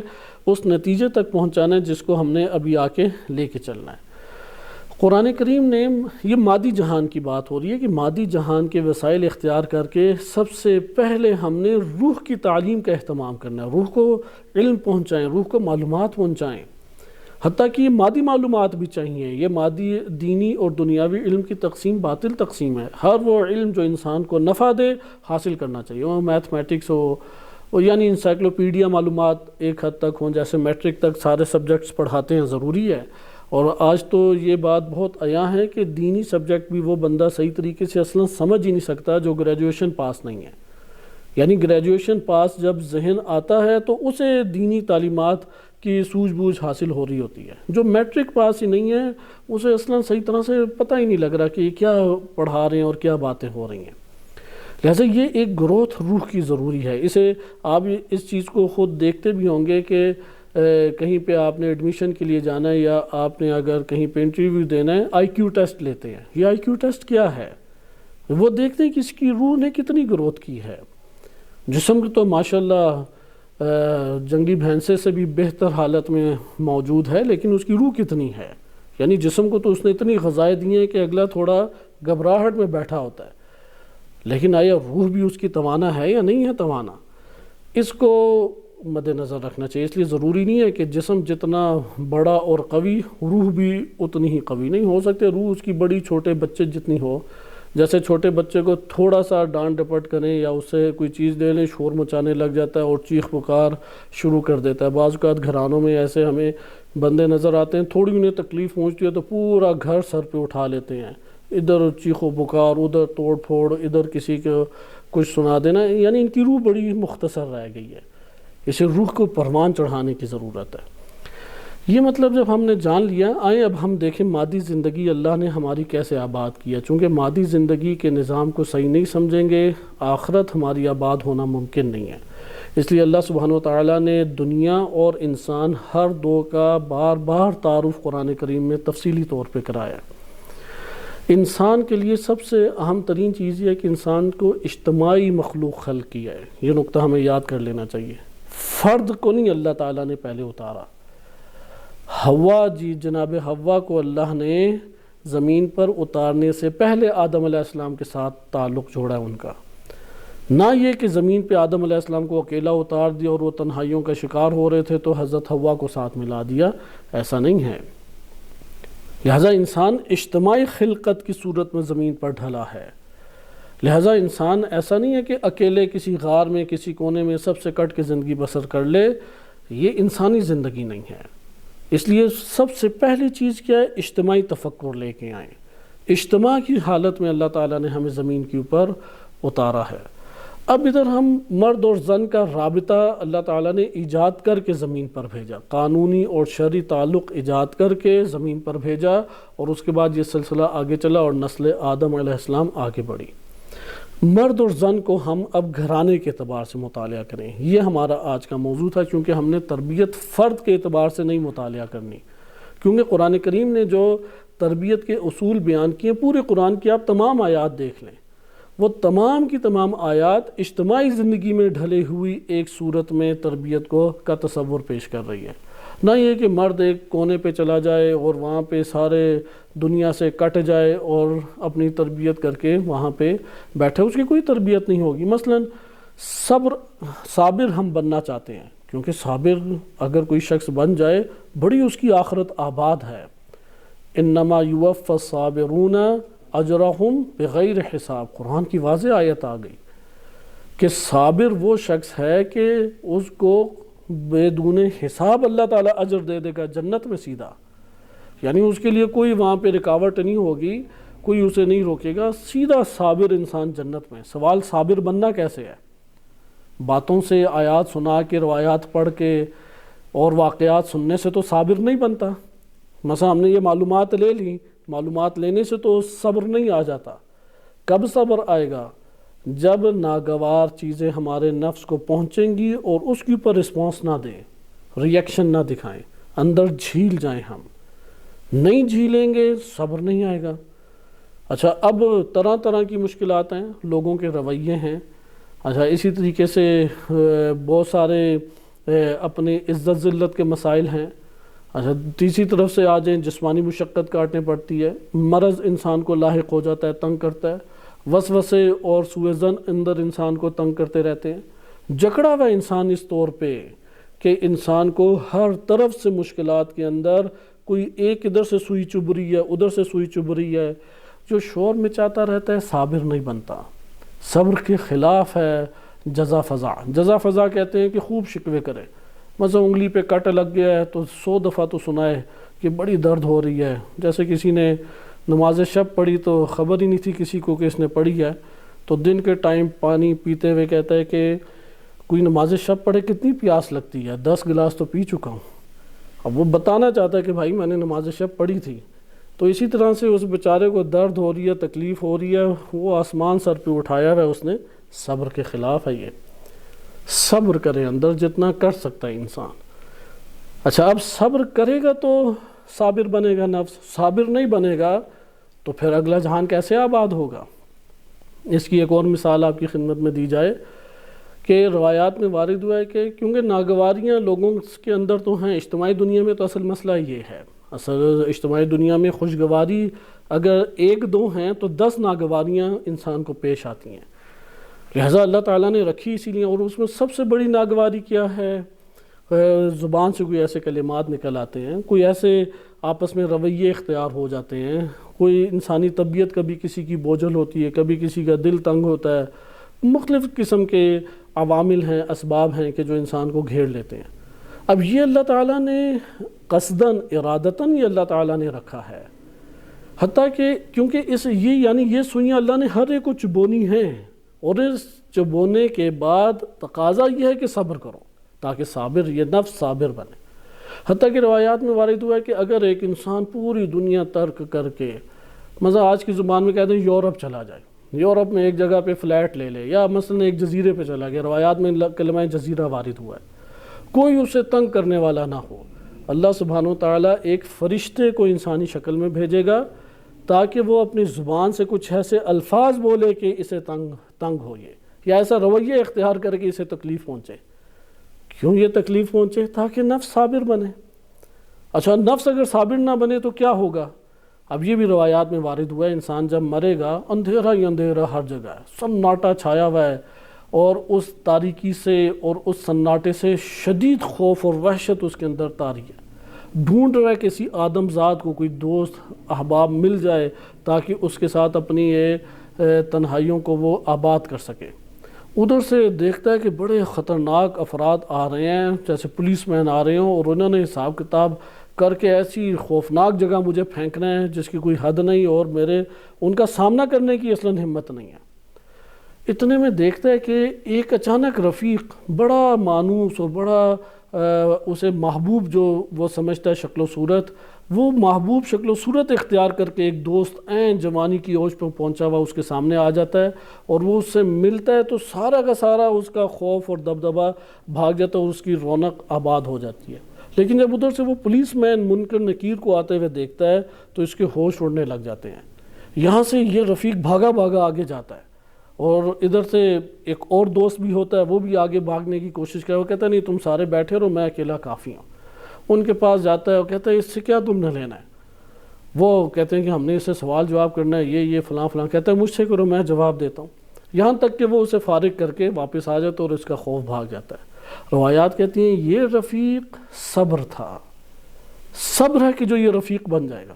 اس نتیجے تک پہنچانا ہے جس کو ہم نے ابھی آ کے لے کے چلنا ہے۔ قرآن کریم نے، یہ مادی جہان کی بات ہو رہی ہے کہ مادی جہان کے وسائل اختیار کر کے سب سے پہلے ہم نے روح کی تعلیم کا اہتمام کرنا ہے، روح کو علم پہنچائیں، روح کو معلومات پہنچائیں، حتیٰ کہ یہ مادی معلومات بھی چاہیے۔ یہ مادی، دینی اور دنیاوی علم کی تقسیم باطل تقسیم ہے۔ ہر وہ علم جو انسان کو نفع دے حاصل کرنا چاہیے، وہ میتھمیٹکس ہو، یعنی انسائکلوپیڈیا معلومات ایک حد تک ہوں، جیسے میٹرک تک سارے سبجیکٹس پڑھاتے ہیں، ضروری ہے۔ اور آج تو یہ بات بہت عیاں ہے کہ دینی سبجیکٹ بھی وہ بندہ صحیح طریقے سے اصلاً سمجھ ہی نہیں سکتا جو گریجویشن پاس نہیں ہے۔ یعنی گریجویشن پاس جب ذہن آتا ہے تو اسے دینی تعلیمات کی سوجھ بوجھ حاصل ہو رہی ہوتی ہے، جو میٹرک پاس ہی نہیں ہے اسے اصلاً صحیح طرح سے پتہ ہی نہیں لگ رہا کہ یہ کیا پڑھا رہے ہیں اور کیا باتیں ہو رہی ہیں۔ لہٰذا یہ ایک گروتھ روح کی ضروری ہے. اسے آپ اس چیز کو خود دیکھتے بھی ہوں گے کہ کہیں پہ آپ نے ایڈمیشن کے لیے جانا ہے یا آپ نے اگر کہیں پہ انٹرویو دینا ہے، آئی کیو ٹیسٹ لیتے ہیں. یہ آئی کیو ٹیسٹ کیا ہے؟ وہ دیکھتے ہیں کہ اس کی روح نے کتنی گروتھ کی ہے. جسم تو ماشاءاللہ جنگلی بھینسے سے بھی بہتر حالت میں موجود ہے، لیکن اس کی روح کتنی ہے؟ یعنی جسم کو تو اس نے اتنی غذائیں دی ہیں کہ اگلا تھوڑا گھبراہٹ میں بیٹھا ہوتا ہے، لیکن آیا روح بھی اس کی توانا ہے یا نہیں ہے توانا؟ اس کو مد نظر رکھنا چاہیے. اس لیے ضروری نہیں ہے کہ جسم جتنا بڑا اور قوی، روح بھی اتنی ہی قوی نہیں ہو سکتے. روح اس کی بڑی چھوٹے بچے جتنی ہو. جیسے چھوٹے بچے کو تھوڑا سا ڈانٹ ڈپٹ کریں یا اس سے کوئی چیز لے لیں، شور مچانے لگ جاتا ہے اور چیخ پکار شروع کر دیتا ہے. بعض اوقات گھرانوں میں ایسے ہمیں بندے نظر آتے ہیں، تھوڑی انہیں تکلیف پہنچتی ہے تو پورا گھر سر پہ اٹھا لیتے ہیں، ادھر چیخ و پکار، ادھر توڑ پھوڑ، ادھر کسی کو کچھ سنا دینا. یعنی ان کی روح بڑی مختصر رہ گئی ہے. اسے روح کو پروان چڑھانے کی ضرورت ہے. یہ مطلب جب ہم نے جان لیا، آئیں اب ہم دیکھیں مادی زندگی اللہ نے ہماری کیسے آباد کیا. چونکہ مادی زندگی کے نظام کو صحیح نہیں سمجھیں گے، آخرت ہماری آباد ہونا ممکن نہیں ہے. اس لیے اللہ سبحانہ و تعالیٰ نے دنیا اور انسان ہر دو کا بار بار تعارف قرآن کریم میں تفصیلی طور پہ کرایا. انسان کے لیے سب سے اہم ترین چیز یہ ہے کہ انسان کو اجتماعی مخلوق خلق کیا ہے. یہ نقطہ ہمیں یاد کر لینا چاہیے. فرد کو نہیں اللہ تعالیٰ نے پہلے اتارا. جناب حوا کو اللہ نے زمین پر اتارنے سے پہلے آدم علیہ السلام کے ساتھ تعلق جوڑا ہے ان کا. نہ یہ کہ زمین پہ آدم علیہ السلام کو اکیلا اتار دیا اور وہ تنہائیوں کا شکار ہو رہے تھے تو حضرت حوا کو ساتھ ملا دیا، ایسا نہیں ہے. لہٰذا انسان اجتماعی خلقت کی صورت میں زمین پر ڈھلا ہے. لہٰذا انسان ایسا نہیں ہے کہ اکیلے کسی غار میں کسی کونے میں سب سے کٹ کے زندگی بسر کر لے. یہ انسانی زندگی نہیں ہے. اس لیے سب سے پہلی چیز کیا ہے؟ اجتماعی تفکر لے کے آئیں. اجتماع کی حالت میں اللہ تعالیٰ نے ہمیں زمین کے اوپر اتارا ہے. اب ادھر ہم مرد اور زن کا رابطہ اللہ تعالیٰ نے ایجاد کر کے زمین پر بھیجا، قانونی اور شرعی تعلق ایجاد کر کے زمین پر بھیجا، اور اس کے بعد یہ سلسلہ آگے چلا اور نسل آدم علیہ السلام آگے بڑھی. مرد اور زن کو ہم اب گھرانے کے اعتبار سے مطالعہ کریں. یہ ہمارا آج کا موضوع تھا، کیونکہ ہم نے تربیت فرد کے اعتبار سے نہیں مطالعہ کرنی. کیونکہ قرآن کریم نے جو تربیت کے اصول بیان کیے، پورے قرآن کی آپ تمام آیات دیکھ لیں، وہ تمام کی تمام آیات اجتماعی زندگی میں ڈھلے ہوئی ایک صورت میں تربیت کا تصور پیش کر رہی ہے. نہ یہ کہ مرد ایک کونے پہ چلا جائے اور وہاں پہ سارے دنیا سے کٹ جائے اور اپنی تربیت کر کے وہاں پہ بیٹھے، اس کی کوئی تربیت نہیں ہوگی. مثلا صابر ہم بننا چاہتے ہیں، کیونکہ صابر اگر کوئی شخص بن جائے بڑی اس کی آخرت آباد ہے. انما یوفی الصابرون اجرہم بغیر حساب. قرآن کی واضح آیت آ گئی کہ صابر وہ شخص ہے کہ اس کو بدون حساب اللہ تعالیٰ اجر دے دے گا جنت میں سیدھا. یعنی اس کے لیے کوئی وہاں پہ رکاوٹ نہیں ہوگی، کوئی اسے نہیں روکے گا، سیدھا صابر انسان جنت میں. سوال صابر بننا کیسے ہے؟ باتوں سے، آیات سنا کے، روایات پڑھ کے اور واقعات سننے سے تو صابر نہیں بنتا. مثلا ہم نے یہ معلومات لے لی، معلومات لینے سے تو صبر نہیں آ جاتا. کب صبر آئے گا؟ جب ناگوار چیزیں ہمارے نفس کو پہنچیں گی اور اس کے اوپر رسپانس نہ دیں، ریئیکشن نہ دکھائیں، اندر جھیل جائیں. ہم نہیں جھیلیں گے، صبر نہیں آئے گا. اچھا، اب طرح طرح کی مشکلات ہیں، لوگوں کے رویے ہیں. اچھا، اسی طریقے سے بہت سارے اپنے عزت ذلت کے مسائل ہیں. اچھا، تیسری طرف سے آ جائیں، جسمانی مشقت کاٹنے پڑتی ہے، مرض انسان کو لاحق ہو جاتا ہے، تنگ کرتا ہے، وسوسے اور سوء ظن اندر انسان کو تنگ کرتے رہتے ہیں. جکڑا ہوا انسان اس طور پہ کہ انسان کو ہر طرف سے مشکلات کے اندر کوئی ایک ادھر سے سوئی چبھ رہی ہے، ادھر سے سوئی چبھ رہی ہے. جو شور مچاتا رہتا ہے صابر نہیں بنتا. صبر کے خلاف ہے جزا فضا. جزا فضا کہتے ہیں کہ خوب شکوے کرے. مثلا انگلی پہ کٹ لگ گیا ہے تو 100 دفعہ تو سنائے کہ بڑی درد ہو رہی ہے. جیسے کسی نے نماز شب پڑھی تو خبر ہی نہیں تھی کسی کو کہ اس نے پڑھی ہے، تو دن کے ٹائم پانی پیتے ہوئے کہتا ہے کہ کوئی نماز شب پڑھے کتنی پیاس لگتی ہے، 10 گلاس تو پی چکا ہوں. اب وہ بتانا چاہتا ہے کہ بھائی میں نے نماز شب پڑھی تھی، تو اسی طرح سے اس بیچارے کو درد ہو رہی ہے، تکلیف ہو رہی ہے، وہ آسمان سر پہ اٹھایا ہوا ہے اس نے، صبر کے خلاف ہے یہ۔ صبر کرے اندر جتنا کر سکتا ہے انسان۔ اچھا اب صبر کرے گا تو صابر بنے گا نفس، صابر نہیں بنے گا تو پھر اگلا جہان کیسے آباد ہوگا؟ اس کی ایک اور مثال آپ کی خدمت میں دی جائے کہ روایات میں وارد ہوا ہے کہ کیونکہ ناگواریاں لوگوں کے اندر تو ہیں، اجتماعی دنیا میں تو اصل مسئلہ یہ ہے، اصل اجتماعی دنیا میں خوشگواری اگر ایک دو ہیں تو 10 ناگواریاں انسان کو پیش آتی ہیں، لہٰذا اللہ تعالیٰ نے رکھی اسی لیے۔ اور اس میں سب سے بڑی ناگواری کیا ہے؟ زبان سے کوئی ایسے کلمات نکل آتے ہیں، کوئی ایسے آپس میں رویے اختیار ہو جاتے ہیں، کوئی انسانی طبیعت کبھی کسی کی بوجھل ہوتی ہے، کبھی کسی کا دل تنگ ہوتا ہے، مختلف قسم کے عوامل ہیں، اسباب ہیں کہ جو انسان کو گھیر لیتے ہیں۔ اب یہ اللہ تعالیٰ نے قصداً ارادتاً یہ اللہ تعالیٰ نے رکھا ہے، حتیٰ کہ کیونکہ یعنی یہ سوئیاں اللہ نے ہر ایک کو چبونی ہیں، اور اس چبونے کے بعد تقاضا یہ ہے کہ صبر کرو تاکہ صابر، یہ نفس صابر بنے۔ حتیٰ کہ روایات میں وارد ہوا ہے کہ اگر ایک انسان پوری دنیا ترک کر کے، مثلا آج کی زبان میں کہتے ہیں یورپ چلا جائے، یورپ میں ایک جگہ پہ فلیٹ لے لے، یا مثلا ایک جزیرے پہ چلا گیا، روایات میں کلمہ جزیرہ وارد ہوا ہے، کوئی اسے تنگ کرنے والا نہ ہو، اللہ سبحانہ وتعالیٰ ایک فرشتے کو انسانی شکل میں بھیجے گا تاکہ وہ اپنی زبان سے کچھ ایسے الفاظ بولے کہ اسے تنگ ہو یہ، یا ایسا رویہ اختیار کر کے اسے تکلیف پہنچے۔ کیوں یہ تکلیف پہنچے؟ تاکہ نفس صابر بنے۔ اچھا نفس اگر صابر نہ بنے تو کیا ہوگا؟ اب یہ بھی روایات میں وارد ہوا ہے، انسان جب مرے گا اندھیرا ہی اندھیرا ہر جگہ ہے، سناٹا چھایا ہوا ہے، اور اس تاریکی سے اور اس سناٹے سے شدید خوف اور وحشت اس کے اندر طاری ہے، ڈھونڈ رہا ہے کسی آدم ذات کو، کوئی دوست احباب مل جائے تاکہ اس کے ساتھ اپنی یہ تنہائیوں کو وہ آباد کر سکے۔ ادھر سے دیکھتا ہے کہ بڑے خطرناک افراد آ رہے ہیں، جیسے پولیس مین آ رہے ہوں، اور انہوں نے حساب کتاب کر کے ایسی خوفناک جگہ مجھے پھینکنا ہے جس کی کوئی حد نہیں، اور ان کا سامنا کرنے کی اصلاً ہمت نہیں ہے۔ اتنے میں دیکھتا ہے کہ ایک اچانک رفیق بڑا مانوس اور بڑا اسے محبوب جو وہ سمجھتا ہے شکل و صورت، وہ محبوب شکل و صورت اختیار کر کے ایک دوست عین جوانی کی اوج پہ پہنچا ہوا اس کے سامنے آ جاتا ہے، اور وہ اس سے ملتا ہے تو سارا کا سارا اس کا خوف اور دبدبہ بھاگ جاتا ہے، اور اس کی رونق آباد ہو جاتی ہے۔ لیکن جب ادھر سے وہ پولیس مین منکر نکیر کو آتے ہوئے دیکھتا ہے تو اس کے ہوش اڑنے لگ جاتے ہیں۔ یہاں سے یہ رفیق بھاگا آگے جاتا ہے، اور ادھر سے ایک اور دوست بھی ہوتا ہے، وہ بھی آگے بھاگنے کی کوشش کرے، وہ کہتا ہے نہیں تم سارے بیٹھے رہو، میں اکیلا کافی ہوں۔ ان کے پاس جاتا ہے اور کہتا ہے اس سے کیا تم نے لینا ہے؟ وہ کہتے ہیں کہ ہم نے اس سے سوال جواب کرنا ہے، یہ فلاں کہتا ہے مجھ سے کرو میں جواب دیتا ہوں، یہاں تک کہ وہ اسے فارغ کر کے واپس آ جاتا ہے اور اس کا خوف بھاگ جاتا ہے۔ روایات کہتی ہیں یہ رفیق صبر تھا، صبر ہے کہ جو یہ رفیق بن جائے گا۔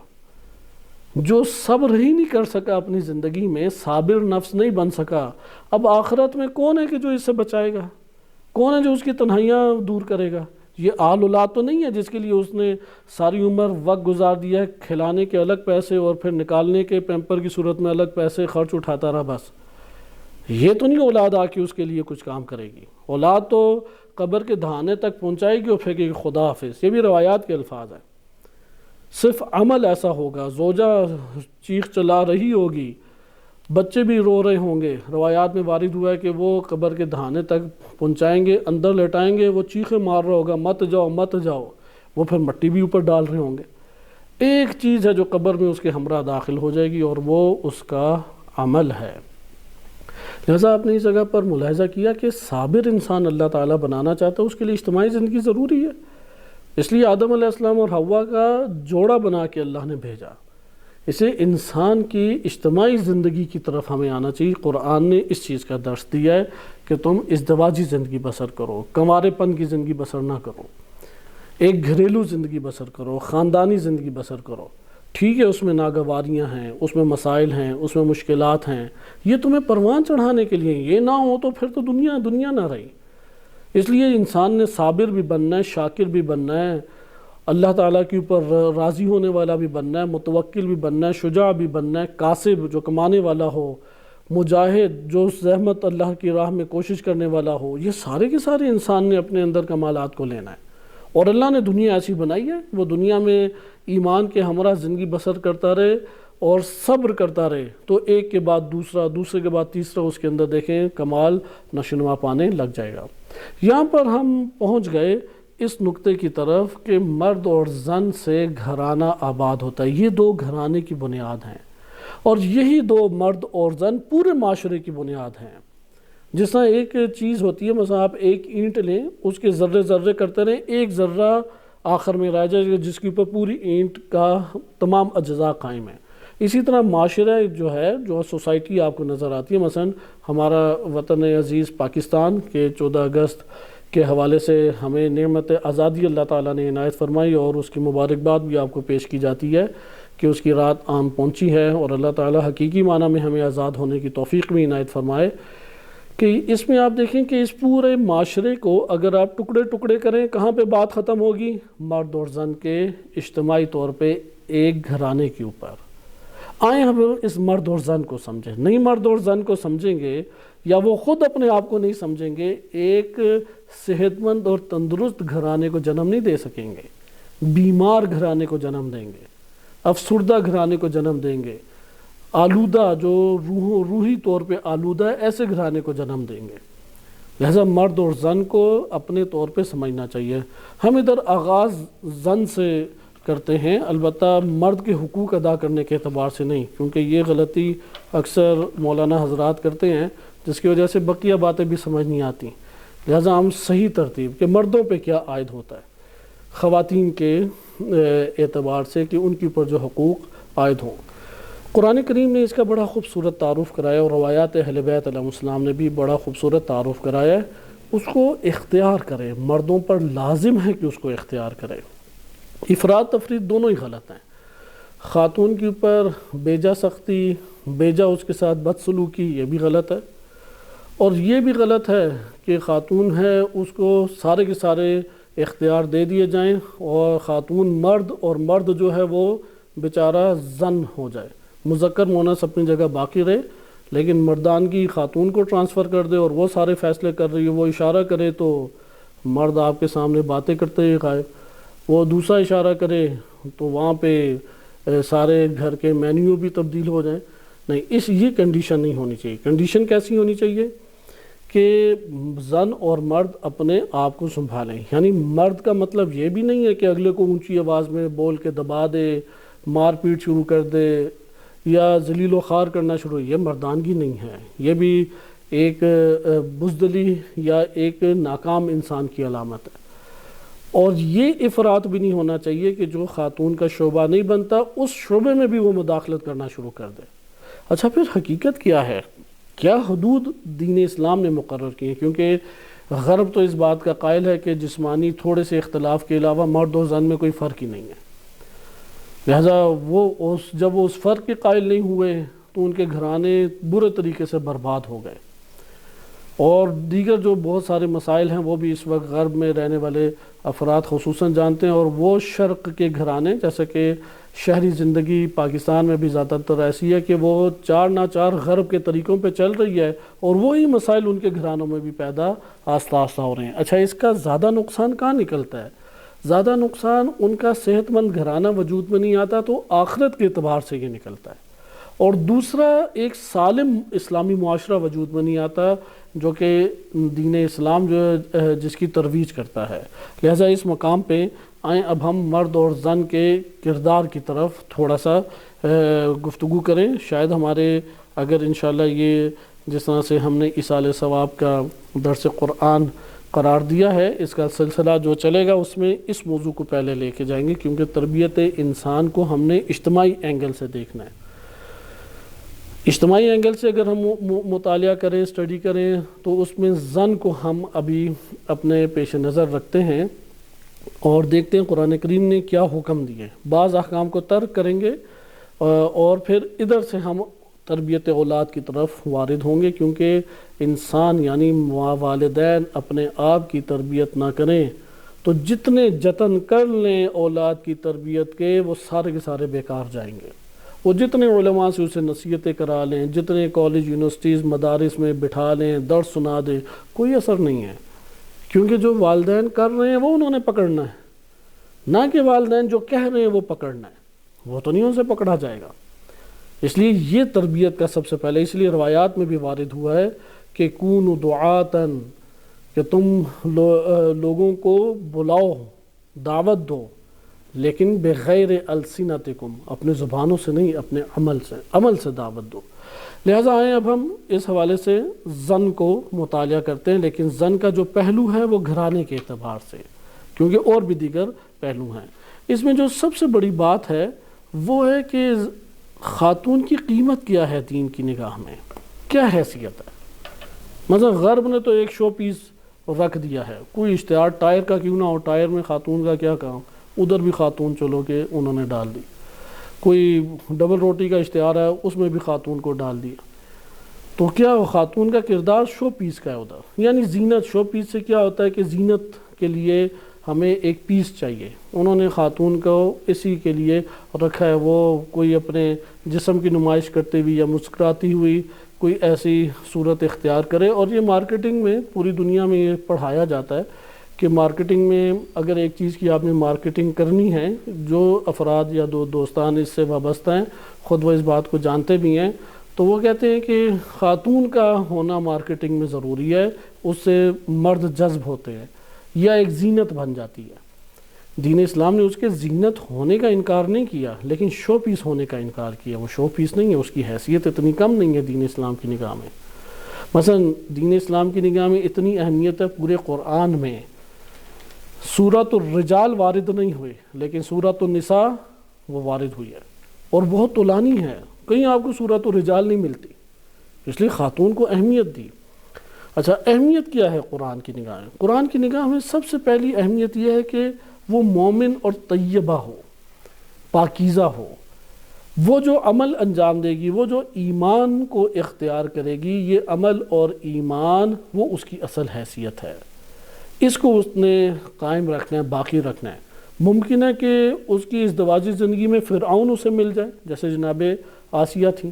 جو صبر ہی نہیں کر سکا اپنی زندگی میں، صابر نفس نہیں بن سکا، اب آخرت میں کون ہے کہ جو اس سے بچائے گا؟ کون ہے جو اس کی تنہائیاں دور کرے گا؟ یہ آل اولاد تو نہیں ہے جس کے لیے اس نے ساری عمر وقت گزار دیا ہے، کھلانے کے الگ پیسے اور پھر نکالنے کے پیمپر کی صورت میں الگ پیسے خرچ اٹھاتا رہا، بس یہ تو نہیں اولاد آ کے اس کے لیے کچھ کام کرے گی۔ اولاد تو قبر کے دہانے تک پہنچائے گی اور پھینکے گی خدا حافظ، یہ بھی روایات کے الفاظ ہیں۔ صرف عمل ایسا ہوگا، زوجہ چیخ چلا رہی ہوگی، بچے بھی رو رہے ہوں گے، روایات میں وارد ہوا ہے کہ وہ قبر کے دہانے تک پہنچائیں گے، اندر لٹائیں گے، وہ چیخیں مار رہا ہوگا مت جاؤ مت جاؤ، وہ پھر مٹی بھی اوپر ڈال رہے ہوں گے۔ ایک چیز ہے جو قبر میں اس کے ہمراہ داخل ہو جائے گی، اور وہ اس کا عمل ہے۔ لہذا آپ نے اس جگہ پر ملاحظہ کیا کہ صابر انسان اللہ تعالیٰ بنانا چاہتا ہے، اس کے لیے اجتماعی زندگی ضروری ہے، اس لیے آدم علیہ السلام اور حوا کا جوڑا بنا کے اللہ نے بھیجا۔ اسے انسان کی اجتماعی زندگی کی طرف ہمیں آنا چاہیے۔ قرآن نے اس چیز کا درس دیا ہے کہ تم ازدواجی زندگی بسر کرو، کنوارے پن کی زندگی بسر نہ کرو، ایک گھریلو زندگی بسر کرو، خاندانی زندگی بسر کرو۔ ٹھیک ہے اس میں ناگواریاں ہیں، اس میں مسائل ہیں، اس میں مشکلات ہیں، یہ تمہیں پروان چڑھانے کے لیے، یہ نہ ہو تو پھر تو دنیا نہ رہی۔ اس لیے انسان نے صابر بھی بننا ہے، شاکر بھی بننا ہے، اللہ تعالیٰ کے اوپر راضی ہونے والا بھی بننا ہے، متوکل بھی بننا ہے، شجاع بھی بننا ہے، کاسب جو کمانے والا ہو، مجاہد جو زحمت اللہ کی راہ میں کوشش کرنے والا ہو۔ یہ سارے کے سارے انسان نے اپنے اندر کمالات کو لینا ہے، اور اللہ نے دنیا ایسی بنائی ہے وہ دنیا میں ایمان کے ہمراہ زندگی بسر کرتا رہے اور صبر کرتا رہے تو ایک کے بعد دوسرا، دوسرے کے بعد تیسرا اس کے اندر دیکھیں کمال نشوونما پانے لگ جائے گا۔ یہاں پر ہم پہنچ گئے اس نقطے کی طرف کہ مرد اور زن سے گھرانہ آباد ہوتا ہے، یہ دو گھرانے کی بنیاد ہیں، اور یہی دو مرد اور زن پورے معاشرے کی بنیاد ہیں۔ جس طرح ایک چیز ہوتی ہے، مثلا آپ ایک اینٹ لیں، اس کے ذرے ذرے کرتے رہیں، ایک ذرہ آخر میں رہ جائے گا جس کے اوپر پوری اینٹ کا تمام اجزاء قائم ہیں۔ اسی طرح معاشرہ جو ہے، جو سوسائٹی آپ کو نظر آتی ہے، مثلا ہمارا وطن عزیز پاکستان کے 14 اگست کے حوالے سے ہمیں نعمت آزادی اللہ تعالیٰ نے عنایت فرمائی، اور اس کی مبارکباد بھی آپ کو پیش کی جاتی ہے کہ اس کی رات عام پہنچی ہے، اور اللہ تعالیٰ حقیقی معنی میں ہمیں آزاد ہونے کی توفیق بھی عنایت فرمائے۔ کہ اس میں آپ دیکھیں کہ اس پورے معاشرے کو اگر آپ ٹکڑے ٹکڑے کریں، کہاں پہ بات ختم ہوگی؟ مرد اور زن کے اجتماعی طور پہ ایک گھرانے کے اوپر۔ آئیں ہم اس مرد اور زن کو سمجھیں، نہیں مرد اور زن کو سمجھیں گے یا وہ خود اپنے آپ کو نہیں سمجھیں گے، ایک صحت مند اور تندرست گھرانے کو جنم نہیں دے سکیں گے، بیمار گھرانے کو جنم دیں گے، افسردہ گھرانے کو جنم دیں گے، آلودہ جو روحی طور پہ آلودہ ہے ایسے گھرانے کو جنم دیں گے۔ لہذا مرد اور زن کو اپنے طور پہ سمجھنا چاہیے۔ ہم ادھر آغاز زن سے کرتے ہیں، البتہ مرد کے حقوق ادا کرنے کے اعتبار سے نہیں، کیونکہ یہ غلطی اکثر مولانا حضرات کرتے ہیں جس کی وجہ سے بقیہ باتیں بھی سمجھ نہیں آتی۔ لہذا ہم صحیح ترتیب کہ مردوں پہ کیا عائد ہوتا ہے خواتین کے اعتبار سے کہ ان کے اوپر جو حقوق عائد ہوں۔ قرآن کریم نے اس کا بڑا خوبصورت تعارف کرایا، اور روایات اہل بیت علیہ السلام نے بھی بڑا خوبصورت تعارف کرایا ہے۔ اس کو اختیار کرے، مردوں پر لازم ہے کہ اس کو اختیار کرے۔ افراد تفرید دونوں ہی غلط ہیں۔ خاتون کے اوپر بیجا سختی، بیجا اس کے ساتھ بدسلوکی، یہ بھی غلط ہے، اور یہ بھی غلط ہے کہ خاتون ہے اس کو سارے کے سارے اختیار دے دیے جائیں، اور خاتون مرد اور مرد جو ہے وہ بیچارہ زن ہو جائے، مذکر مونس اپنی جگہ باقی رہے، لیکن مردانگی خاتون کو ٹرانسفر کر دے اور وہ سارے فیصلے کر رہی ہے، وہ اشارہ کرے تو مرد آپ کے سامنے باتیں کرتے ہی غائب، وہ دوسرا اشارہ کرے تو وہاں پہ سارے گھر کے مینیو بھی تبدیل ہو جائیں۔ نہیں، یہ کنڈیشن نہیں ہونی چاہیے۔ کنڈیشن کیسی ہونی چاہیے کہ زن اور مرد اپنے آپ کو سنبھالیں، یعنی مرد کا مطلب یہ بھی نہیں ہے کہ اگلے کو اونچی آواز میں بول کے دبا دے، مار پیٹ شروع کر دے یا ذلیل و خوار کرنا شروع، یہ مردانگی نہیں ہے، یہ بھی ایک بزدلی یا ایک ناکام انسان کی علامت ہے۔ اور یہ افراط بھی نہیں ہونا چاہیے کہ جو خاتون کا شعبہ نہیں بنتا اس شعبے میں بھی وہ مداخلت کرنا شروع کر دے۔ اچھا، پھر حقیقت کیا ہے؟ کیا حدود دین اسلام نے مقرر کی ہیں؟ کیونکہ غرب تو اس بات کا قائل ہے کہ جسمانی تھوڑے سے اختلاف کے علاوہ مرد اور زن میں کوئی فرق ہی نہیں ہے، لہذا جب وہ اس فرق کے قائل نہیں ہوئے تو ان کے گھرانے برے طریقے سے برباد ہو گئے، اور دیگر جو بہت سارے مسائل ہیں وہ بھی اس وقت غرب میں رہنے والے افراد خصوصاً جانتے ہیں، اور وہ شرق کے گھرانے جیسے کہ شہری زندگی پاکستان میں بھی زیادہ تر ایسی ہے کہ وہ چار ناچار غرب کے طریقوں پہ چل رہی ہے، اور وہی مسائل ان کے گھرانوں میں بھی پیدا آہستہ آہستہ ہو رہے ہیں۔ اچھا، اس کا زیادہ نقصان کہاں نکلتا ہے؟ زیادہ نقصان ان کا صحت مند گھرانہ وجود میں نہیں آتا تو آخرت کے اعتبار سے یہ نکلتا ہے، اور دوسرا ایک سالم اسلامی معاشرہ وجود میں نہیں آتا جو کہ دین اسلام جو ہے جس کی ترویج کرتا ہے۔ لہٰذا اس مقام پہ آئیں اب ہم مرد اور زن کے کردار کی طرف تھوڑا سا گفتگو کریں۔ شاید ہمارے اگر انشاءاللہ یہ جس طرح سے ہم نے ایصال ثواب کا درس قرآن قرار دیا ہے، اس کا سلسلہ جو چلے گا اس میں اس موضوع کو پہلے لے کے جائیں گے، کیونکہ تربیت انسان کو ہم نے اجتماعی اینگل سے دیکھنا ہے۔ اجتماعی اینگل سے اگر ہم مطالعہ کریں، اسٹڈی کریں، تو اس میں زن کو ہم ابھی اپنے پیش نظر رکھتے ہیں اور دیکھتے ہیں قرآن کریم نے کیا حکم دیے۔ بعض احکام کو ترک کریں گے اور پھر ادھر سے ہم تربیت اولاد کی طرف وارد ہوں گے، کیونکہ انسان یعنی والدین اپنے آپ کی تربیت نہ کریں تو جتنے جتن کر لیں اولاد کی تربیت کے وہ سارے کے سارے بیکار جائیں گے۔ وہ جتنے علماء سے اسے نصیحتیں کرا لیں، جتنے کالج یونیورسٹیز مدارس میں بٹھا لیں، درس سنا دیں، کوئی اثر نہیں ہے، کیونکہ جو والدین کر رہے ہیں وہ انہوں نے پکڑنا ہے۔ نہ کہ والدین جو کہہ رہے ہیں وہ پکڑنا ہے، وہ تو نہیں ان سے پکڑا جائے گا۔ اس لیے یہ تربیت کا سب سے پہلے، اس لیے روایات میں بھی وارد ہوا ہے کہ کونوا دعاتن، کہ تم لوگوں کو بلاؤ، دعوت دو، لیکن بغیر السنتکم، اپنے زبانوں سے نہیں، اپنے عمل سے دعوت دو۔ لہٰذا آئیں اب ہم اس حوالے سے زن کو مطالعہ کرتے ہیں، لیکن زن کا جو پہلو ہے وہ گھرانے کے اعتبار سے، کیونکہ اور بھی دیگر پہلو ہیں۔ اس میں جو سب سے بڑی بات ہے وہ ہے کہ خاتون کی قیمت کیا ہے دین کی نگاہ میں، کیا حیثیت ہے۔ مثلا غرب نے تو ایک شو پیس رکھ دیا ہے، کوئی اشتہار ٹائر کا کیوں نہ ہو، ٹائر میں خاتون کا کیا کام، ادھر بھی خاتون چلو کہ انہوں نے ڈال دی۔ کوئی ڈبل روٹی کا اشتہار ہے، اس میں بھی خاتون کو ڈال دیا۔ تو کیا خاتون کا کردار شو پیس کا ہے ادھر، یعنی زینت۔ شو پیس سے کیا ہوتا ہے کہ زینت کے لیے ہمیں ایک پیس چاہیے، انہوں نے خاتون کو اسی کے لیے رکھا ہے، وہ کوئی اپنے جسم کی نمائش کرتے ہوئی یا مسکراتی ہوئی کوئی ایسی صورت اختیار کرے۔ اور یہ مارکیٹنگ میں پوری دنیا میں یہ پڑھایا جاتا ہے کہ مارکیٹنگ میں اگر ایک چیز کی آپ نے مارکیٹنگ کرنی ہے، جو افراد یا دوستان اس سے وابستہ ہیں خود وہ اس بات کو جانتے بھی ہیں، تو وہ کہتے ہیں کہ خاتون کا ہونا مارکیٹنگ میں ضروری ہے، اس سے مرد جذب ہوتے ہیں یا ایک زینت بن جاتی ہے۔ دین اسلام نے اس کے زینت ہونے کا انکار نہیں کیا، لیکن شو پیس ہونے کا انکار کیا۔ وہ شو پیس نہیں ہے، اس کی حیثیت اتنی کم نہیں ہے دین اسلام کی نگاہ میں۔ مثلا دین اسلام کی نگاہ میں اتنی اہمیت ہے، پورے قرآن میں سورۃ الرجال وارد نہیں ہوئی، لیکن سورۃ النساء وہ وارد ہوئی ہے، اور بہت طولانی ہے، کہیں آپ کو سورۃ الرجال نہیں ملتی، اس لیے خاتون کو اہمیت دی۔ اچھا، اہمیت کیا ہے قرآن کی نگاہ میں؟ قرآن کی نگاہ میں سب سے پہلی اہمیت یہ ہے کہ وہ مومن اور طیبہ ہو، پاکیزہ ہو، وہ جو عمل انجام دے گی، وہ جو ایمان کو اختیار کرے گی، یہ عمل اور ایمان وہ اس کی اصل حیثیت ہے، اس کو اس نے قائم رکھنا ہے، باقی رکھنا ہے۔ ممکن ہے کہ اس کی ازدواجی زندگی میں فرعون اسے مل جائے جیسے جناب آسیہ تھیں،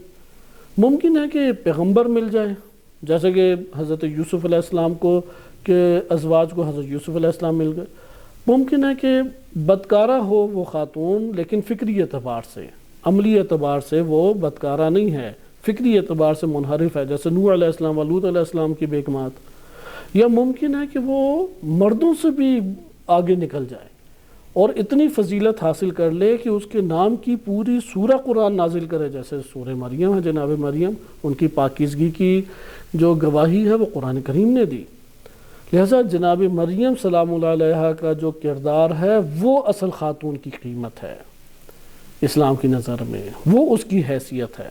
ممکن ہے کہ پیغمبر مل جائے جیسے کہ حضرت یوسف علیہ السلام کو کہ ازواج کو حضرت یوسف علیہ السلام مل گئے، ممکن ہے کہ بدکارہ ہو وہ خاتون، لیکن فکری اعتبار سے، عملی اعتبار سے وہ بدکارہ نہیں ہے، فکری اعتبار سے منحرف ہے، جیسے نوح علیہ السلام و لوط علیہ السلام کی بیگمات۔ یا ممکن ہے کہ وہ مردوں سے بھی آگے نکل جائے اور اتنی فضیلت حاصل کر لے کہ اس کے نام کی پوری سورہ قرآن نازل کرے، جیسے سورہ مریم ہے، جناب مریم، ان کی پاکیزگی کی جو گواہی ہے وہ قرآن کریم نے دی۔ لہذا جناب مریم سلام اللہ علیہا کا جو کردار ہے وہ اصل خاتون کی قیمت ہے اسلام کی نظر میں، وہ اس کی حیثیت ہے۔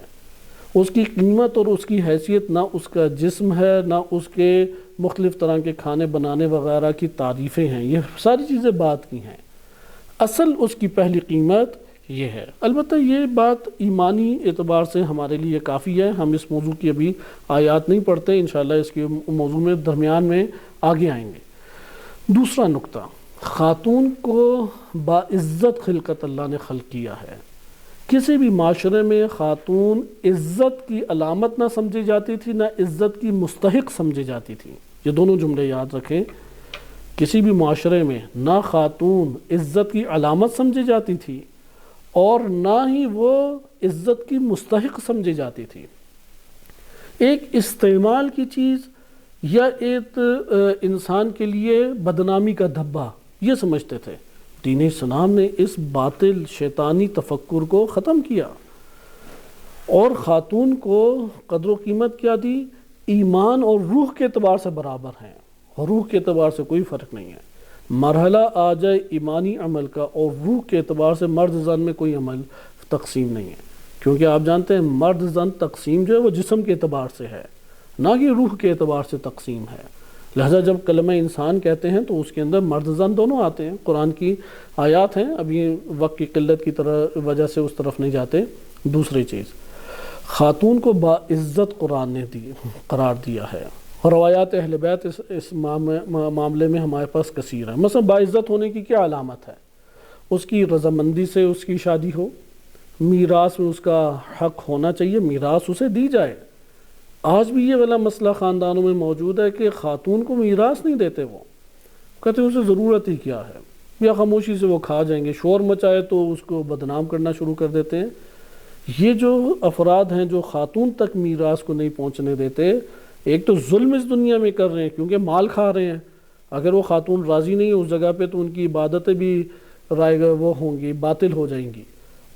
اس کی قیمت اور اس کی حیثیت نہ اس کا جسم ہے، نہ اس کے مختلف طرح کے کھانے بنانے وغیرہ کی تعریفیں ہیں، یہ ساری چیزیں بات کی ہیں، اصل اس کی پہلی قیمت یہ ہے۔ البتہ یہ بات ایمانی اعتبار سے ہمارے لیے کافی ہے، ہم اس موضوع کی ابھی آیات نہیں پڑھتے، انشاءاللہ اس کے موضوع میں درمیان میں آگے آئیں گے۔ دوسرا نقطہ، خاتون کو باعزت خلقت اللہ نے خلق کیا ہے۔ کسی بھی معاشرے میں خاتون عزت کی علامت نہ سمجھی جاتی تھی، نہ عزت کی مستحق سمجھی جاتی تھی، یہ دونوں جملے یاد رکھیں۔ کسی بھی معاشرے میں نہ خاتون عزت کی علامت سمجھی جاتی تھی اور نہ ہی وہ عزت کی مستحق سمجھی جاتی تھی، ایک استعمال کی چیز یا ایک انسان کے لیے بدنامی کا دھبا یہ سمجھتے تھے۔ دین اسلام نے اس باطل شیطانی تفکر کو ختم کیا اور خاتون کو قدر و قیمت کیا دی، ایمان اور روح کے اعتبار سے برابر ہیں، اور روح کے اعتبار سے کوئی فرق نہیں ہے۔ مرحلہ آ جائے ایمانی عمل کا اور روح کے اعتبار سے مرد زن میں کوئی عمل تقسیم نہیں ہے، کیونکہ آپ جانتے ہیں مرد زن تقسیم جو ہے وہ جسم کے اعتبار سے ہے، نہ کہ روح کے اعتبار سے تقسیم ہے۔ لہذا جب کلمہ انسان کہتے ہیں تو اس کے اندر مرد زن دونوں آتے ہیں، قرآن کی آیات ہیں، ابھی وقت کی قلت کی وجہ سے اس طرف نہیں جاتے۔ دوسری چیز، خاتون کو باعزت قرآن نے قرار دیا ہے، روایات اہل بیت اس معاملے میں ہمارے پاس کثیر ہے۔ مثلا باعزت ہونے کی کیا علامت ہے؟ اس کی رضامندی سے اس کی شادی ہو، میراث میں اس کا حق ہونا چاہیے، میراث اسے دی جائے۔ آج بھی یہ والا مسئلہ خاندانوں میں موجود ہے کہ خاتون کو میراث نہیں دیتے، وہ کہتے ہیں اسے ضرورت ہی کیا ہے، یا خاموشی سے وہ کھا جائیں گے، شور مچائے تو اس کو بدنام کرنا شروع کر دیتے ہیں۔ یہ جو افراد ہیں جو خاتون تک میراث کو نہیں پہنچنے دیتے، ایک تو ظلم اس دنیا میں کر رہے ہیں کیونکہ مال کھا رہے ہیں، اگر وہ خاتون راضی نہیں ہے اس جگہ پہ تو ان کی عبادتیں بھی وہ ہوں گی، باطل ہو جائیں گی،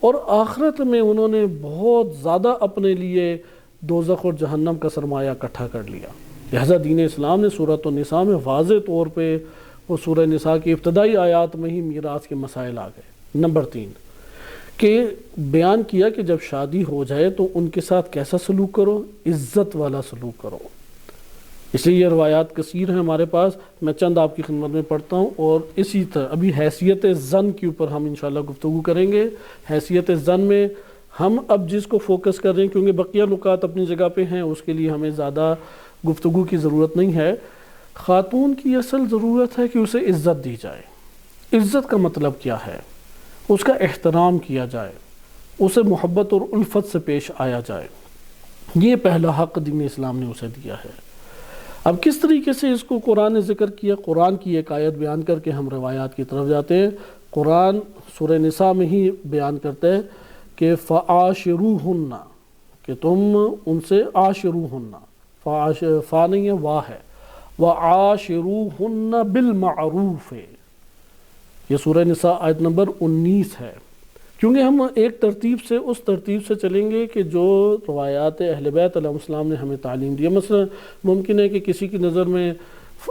اور آخرت میں انہوں نے بہت زیادہ اپنے لیے دوزخ اور جہنم کا سرمایہ اکٹھا کر لیا۔ لہذا دین اسلام نے سورۃ النساء میں واضح طور پہ وہ سورہ نساء کی ابتدائی آیات میں ہی میراث کے مسائل آ گئے۔ نمبر 3 کہ بیان کیا کہ جب شادی ہو جائے تو ان کے ساتھ کیسا سلوک کرو، عزت والا سلوک کرو۔ اس لیے یہ روایات کثیر ہیں ہمارے پاس، میں چند آپ کی خدمت میں پڑھتا ہوں، اور اسی طرح ابھی حیثیت زن کے اوپر ہم انشاءاللہ گفتگو کریں گے۔ حیثیت زن میں ہم اب جس کو فوکس کر رہے ہیں، کیونکہ بقیہ نکات اپنی جگہ پہ ہیں، اس کے لیے ہمیں زیادہ گفتگو کی ضرورت نہیں ہے۔ خاتون کی اصل ضرورت ہے کہ اسے عزت دی جائے۔ عزت کا مطلب کیا ہے؟ اس کا احترام کیا جائے، اسے محبت اور الفت سے پیش آیا جائے، یہ پہلا حق دین اسلام نے اسے دیا ہے۔ اب کس طریقے سے اس کو قرآن نے ذکر کیا؟ قرآن کی ایک آیت بیان کر کے ہم روایات کی طرف جاتے ہیں۔ قرآن سورہ نساء میں ہی بیان کرتا ہے کہ فَعَاشِرُوهُنَّ، کہ تم ان سے عاشروہن، فا نہیں ہے وا ہے، وَعَاشِرُوهُنَّ بِالْمَعْرُوفِ، یہ سورہ نساء آیت نمبر 19 ہے۔ کیونکہ ہم ایک ترتیب سے اس ترتیب سے چلیں گے کہ جو روایات اہل بیت علیہ السلام نے ہمیں تعلیم دی ہے۔ مثلا ممکن ہے کہ کسی کی نظر میں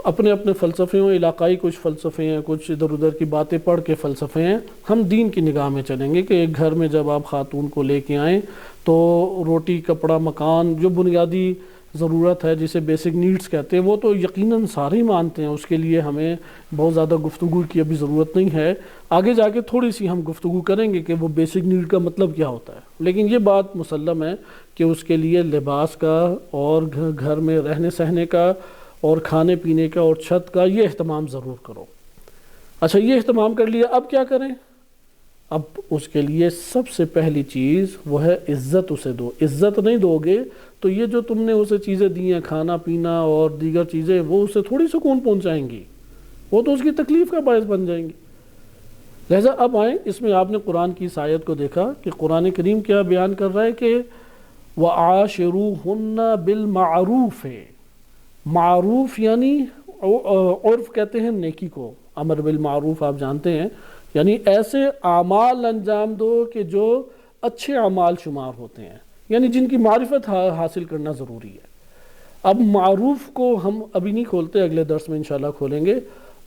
اپنے اپنے فلسفے ہوں، علاقائی کچھ فلسفے ہیں، کچھ ادھر ادھر کی باتیں پڑھ کے فلسفے ہیں، ہم دین کی نگاہ میں چلیں گے کہ ایک گھر میں جب آپ خاتون کو لے کے آئیں تو روٹی، کپڑا، مکان، جو بنیادی ضرورت ہے جسے بیسک نیڈز کہتے ہیں، وہ تو یقیناً سارے ہی مانتے ہیں، اس کے لیے ہمیں بہت زیادہ گفتگو کی ابھی ضرورت نہیں ہے۔ آگے جا کے تھوڑی سی ہم گفتگو کریں گے کہ وہ بیسک نیڈ کا مطلب کیا ہوتا ہے، لیکن یہ بات مسلم ہے کہ اس کے لیے لباس کا اور گھر میں رہنے سہنے کا اور کھانے پینے کا اور چھت کا یہ اہتمام ضرور کرو۔ اچھا، یہ اہتمام کر لیا، اب کیا کریں؟ اب اس کے لیے سب سے پہلی چیز وہ ہے عزت اسے دو۔ عزت نہیں دو گے تو یہ جو تم نے اسے چیزیں دی ہیں، کھانا پینا اور دیگر چیزیں، وہ اسے تھوڑی سکون پہنچائیں گی، وہ تو اس کی تکلیف کا باعث بن جائیں گی۔ لہٰذا اب آئیں، اس میں آپ نے قرآن کی اس آیت کو دیکھا کہ قرآن کریم کیا بیان کر رہا ہے کہ وَعَاشِرُوهُنَّ بِالْمَعْرُوفِ، معروف یعنی عرف کہتے ہیں نیکی کو، امر بالمعروف آپ جانتے ہیں، یعنی ایسے اعمال انجام دو کہ جو اچھے اعمال شمار ہوتے ہیں، یعنی جن کی معرفت حاصل کرنا ضروری ہے۔ اب معروف کو ہم ابھی نہیں کھولتے، اگلے درس میں انشاءاللہ کھولیں گے۔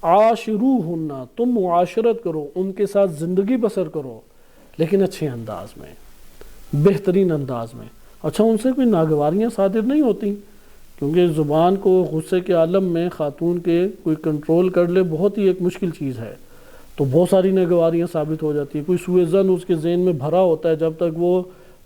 عاشروہن، تم معاشرت کرو، ان کے ساتھ زندگی بسر کرو، لیکن اچھے انداز میں، بہترین انداز میں۔ اچھا، ان سے کوئی ناگواریاں صادر نہیں ہوتی، کیونکہ زبان کو غصے کے عالم میں خاتون کے کوئی کنٹرول کر لے بہت ہی ایک مشکل چیز ہے، تو بہت ساری ناگواریاں ثابت ہو جاتی ہیں۔ کوئی سوء ظن اس کے ذہن میں بھرا ہوتا ہے، جب تک وہ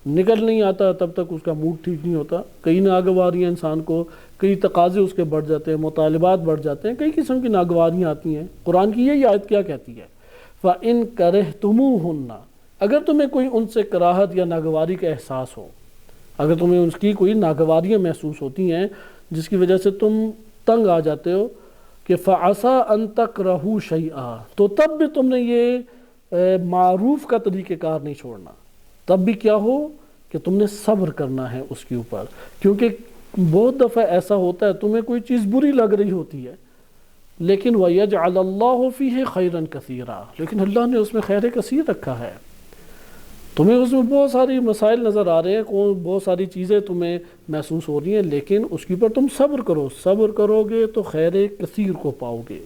نکل نہیں آتا تب تک اس کا موڈ ٹھیک نہیں ہوتا۔ کئی ناگواریاں انسان کو، کئی تقاضے اس کے بڑھ جاتے ہیں، مطالبات بڑھ جاتے ہیں، کئی قسم کی ناگواریاں آتی ہیں۔ قرآن کی یہ آیت کیا کہتی ہے؟ فَإِن كَرِهْتُمُوهُنَّ، اگر تمہیں کوئی ان سے کراہت یا ناگواری کا احساس ہو، اگر تمہیں ان کی کوئی ناگواریاں محسوس ہوتی ہیں جس کی وجہ سے تم تنگ آ جاتے ہو، کہ فَعَسَىٰ أَن تَكْرَهُوا شَيْئًا، تو تب بھی تم نے یہ معروف کا طریقہ کار نہیں چھوڑنا۔ تب بھی کیا ہو کہ تم نے صبر کرنا ہے اس کے اوپر، کیونکہ بہت دفعہ ایسا ہوتا ہے تمہیں کوئی چیز بری لگ رہی ہوتی ہے، لیکن وَيَجْعَلَ اللَّهُ فِيهِ خَيْرًا كَثِيرًا، لیکن اللہ نے اس میں خیر کثیر رکھا ہے۔ تمہیں اس میں بہت ساری مسائل نظر آ رہے ہیں، بہت ساری چیزیں تمہیں محسوس ہو رہی ہیں، لیکن اس کے اوپر تم صبر کرو، صبر کرو گے تو خیر کثیر کو پاؤ گے۔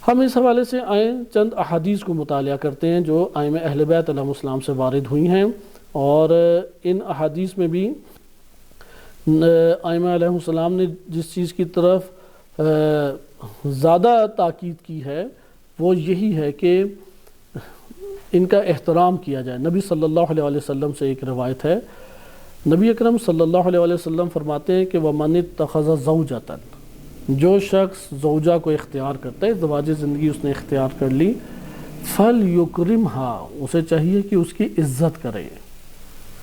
ہم اس حوالے سے آئیں چند احادیث کو مطالعہ کرتے ہیں جو ائمہ اہل بیت علیہ السلام سے وارد ہوئی ہیں، اور ان احادیث میں بھی ائمہ علیہ السلام نے جس چیز کی طرف زیادہ تاکید کی ہے وہ یہی ہے کہ ان کا احترام کیا جائے۔ نبی صلی اللہ علیہ وسلم سے ایک روایت ہے، نبی اکرم صلی اللہ علیہ وسلم فرماتے ہیں کہ وَمَنِ اتَّخَذَ زَوْجَةً، جو شخص زوجہ کو اختیار کرتا ہے، ازدواجی زندگی اس نے اختیار کر لی، فَلْيُكْرِمْهَا، اسے چاہیے کہ اس کی عزت کرے،